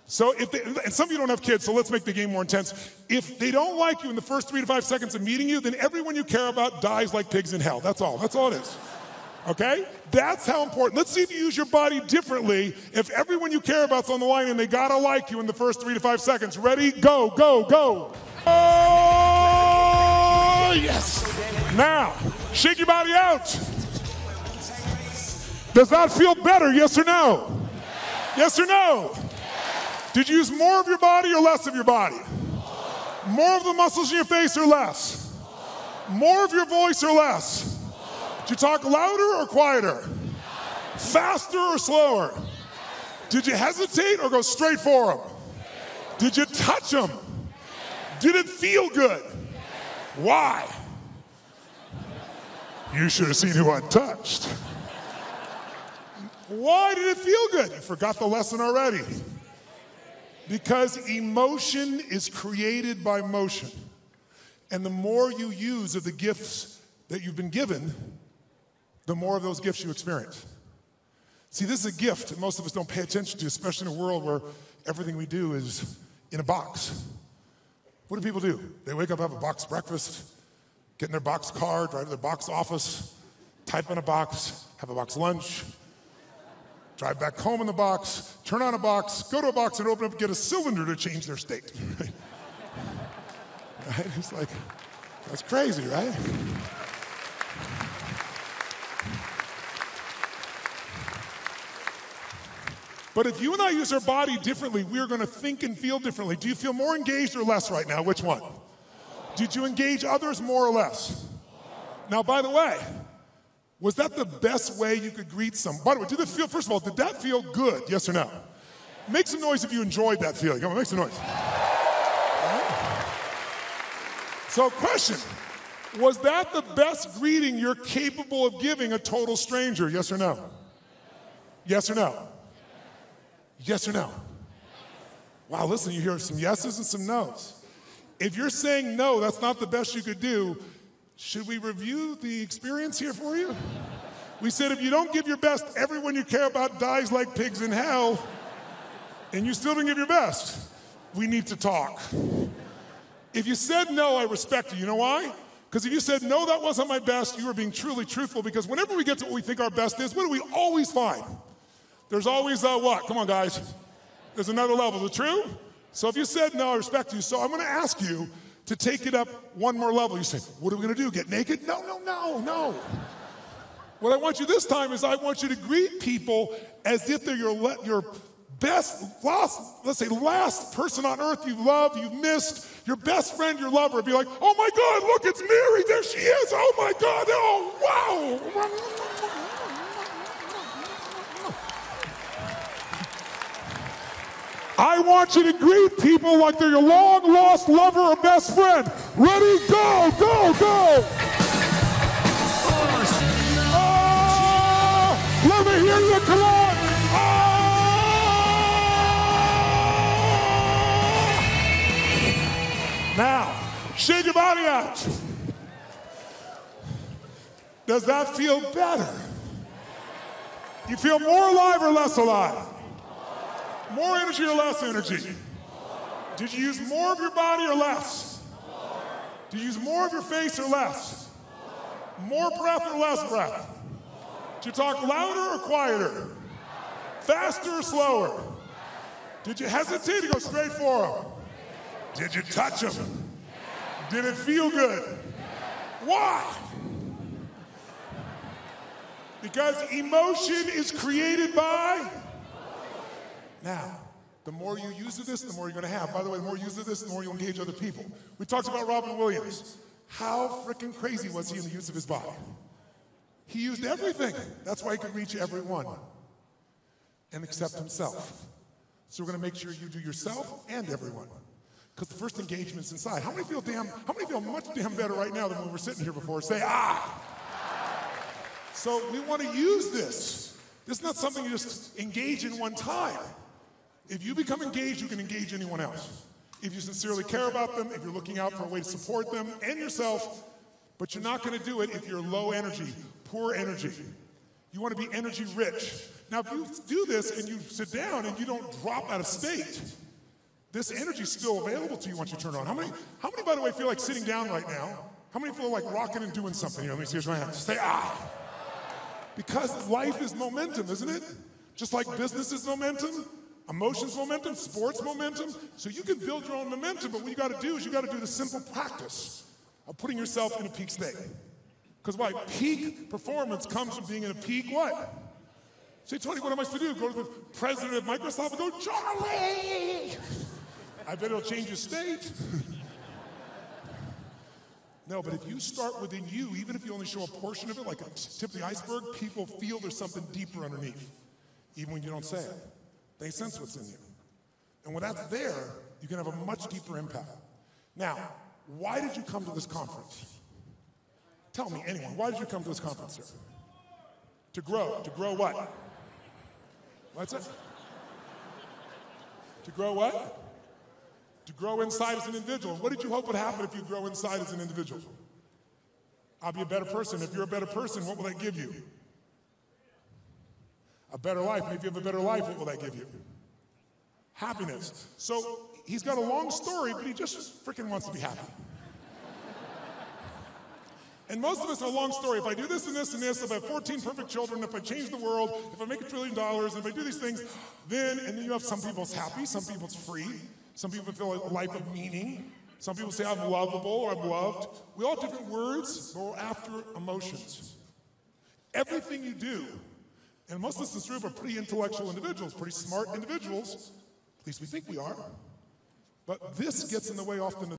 So and some of you don't have kids, so let's make the game more intense. If they don't like you in the first 3 to 5 seconds of meeting you, then everyone you care about dies like pigs in hell. That's all. That's all it is. Okay? That's how important. Let's see if you use your body differently if everyone you care about's on the line and they gotta like you in the first 3 to 5 seconds. Ready? Go, go, go. Oh, yes. Now, shake your body out. Does that feel better, yes or no? Yes or no? Did you use more of your body or less of your body? More of the muscles in your face or less? More of your voice or less? Did you talk louder or quieter? Faster or slower? Did you hesitate or go straight for them? Did you touch them? Did it feel good? Why? You should have seen who I touched. Why did it feel good? You forgot the lesson already. Because emotion is created by motion. And the more you use of the gifts that you've been given, the more of those gifts you experience. See, this is a gift that most of us don't pay attention to, especially in a world where everything we do is in a box. What do people do? They wake up, have a box breakfast, get in their box car, drive to their box office, type in a box, have a box lunch, drive back home in the box, turn on a box, go to a box and open up and get a cylinder to change their state. Right? It's like, that's crazy, right? But if you and I use our body differently, we're going to think and feel differently. Do you feel more engaged or less right now? Which one? Did you engage others more or less? Now, by the way, was that the best way you could greet someone? By the way, did it feel, first of all, did that feel good? Yes or no? Make some noise if you enjoyed that feeling. Come on, make some noise. Right. So, question, was that the best greeting you're capable of giving a total stranger? Yes or no? Yes or no? Yes or no? Wow, listen, you hear some yeses and some nos. If you're saying no, that's not the best you could do, should we review the experience here for you? We said if you don't give your best, everyone you care about dies like pigs in hell, and you still didn't give your best. We need to talk. If you said no, I respect you. You know why? Because if you said no, that wasn't my best, you were being truly truthful, because whenever we get to what we think our best is, what do we always find? There's always what? Come on, guys. There's another level. Is it true? So if you said no, I respect you. So I'm going to ask you to take it up one more level. You say, what are we going to do? Get naked? No, no, no, no. What I want you this time is I want you to greet people as if they're your best, last person on earth you've loved, you've missed, your best friend, your lover. Be like, oh my God, look, it's Mary. There she is. Oh my God. Oh, wow. I want you to greet people like they're your long-lost lover or best friend. Ready, go, go, go! Let me hear you, come on! Now, shake your body out. Does that feel better? You feel more alive or less alive? More energy or less energy? Did you use more of your body or less? Did you use more of your face or less? More breath or less breath? Did you talk louder or quieter? Faster or slower? Did you hesitate or go straight for them? Did you touch them? Did it feel good? Why? Because emotion is created by... Now, the more you use of this, the more you're going to have. By the way, the more you use of this, the more you'll engage other people. We talked about Robin Williams. How freaking crazy was he in the use of his body? He used everything. That's why he could reach everyone and accept himself. So we're going to make sure you do yourself and everyone. Because the first engagement's inside. How many feel much damn better right now than when we were sitting here before? Say, ah! So we want to use this. This is not something you just engage in one time. If you become engaged, you can engage anyone else. If you sincerely care about them, if you're looking out for a way to support them and yourself, but you're not going to do it if you're low energy, poor energy. You want to be energy rich. Now, if you do this and you sit down and you don't drop out of state, this energy is still available to you once you turn it on. How many, by the way, feel like sitting down right now? How many feel like rocking and doing something? Let me see your hands. Say, ah. Because life is momentum, isn't it? Just like business is momentum, emotions momentum, sports momentum. So you can build your own momentum, but what you got to do is you got to do the simple practice of putting yourself in a peak state. Because why? Peak performance comes from being in a peak what? Say, Tony, what am I supposed to do? Go to the president of Microsoft and go, Charlie! I bet it'll change your state. No, but if you start within you, even if you only show a portion of it, like a tip of the iceberg, people feel there's something deeper underneath, even when you don't say it. They sense what's in you. And when that's there, you can have a much deeper impact. Now, why did you come to this conference? Tell me, anyone, why did you come to this conference, sir? To grow. To grow what? What's it? To grow what? To grow inside as an individual. What did you hope would happen if you grow inside as an individual? I'll be a better person. If you're a better person, what will that give you? A better life. And if you have a better life, what will that give you? Happiness. So he's got a long story, but he just freaking wants to be happy. And most of us are a long story. If I do this and this and this, if I have 14 perfect children, if I change the world, if I make $1 trillion, if I do these things, then you have some people's happy, some people's free, some people feel a life of meaning. Some people say, I'm lovable or I'm loved. We all have different words, but we're after emotions. Everything you do, and most of us in this group are pretty intellectual individuals, pretty smart individuals, at least we think we are, but this gets in the way often.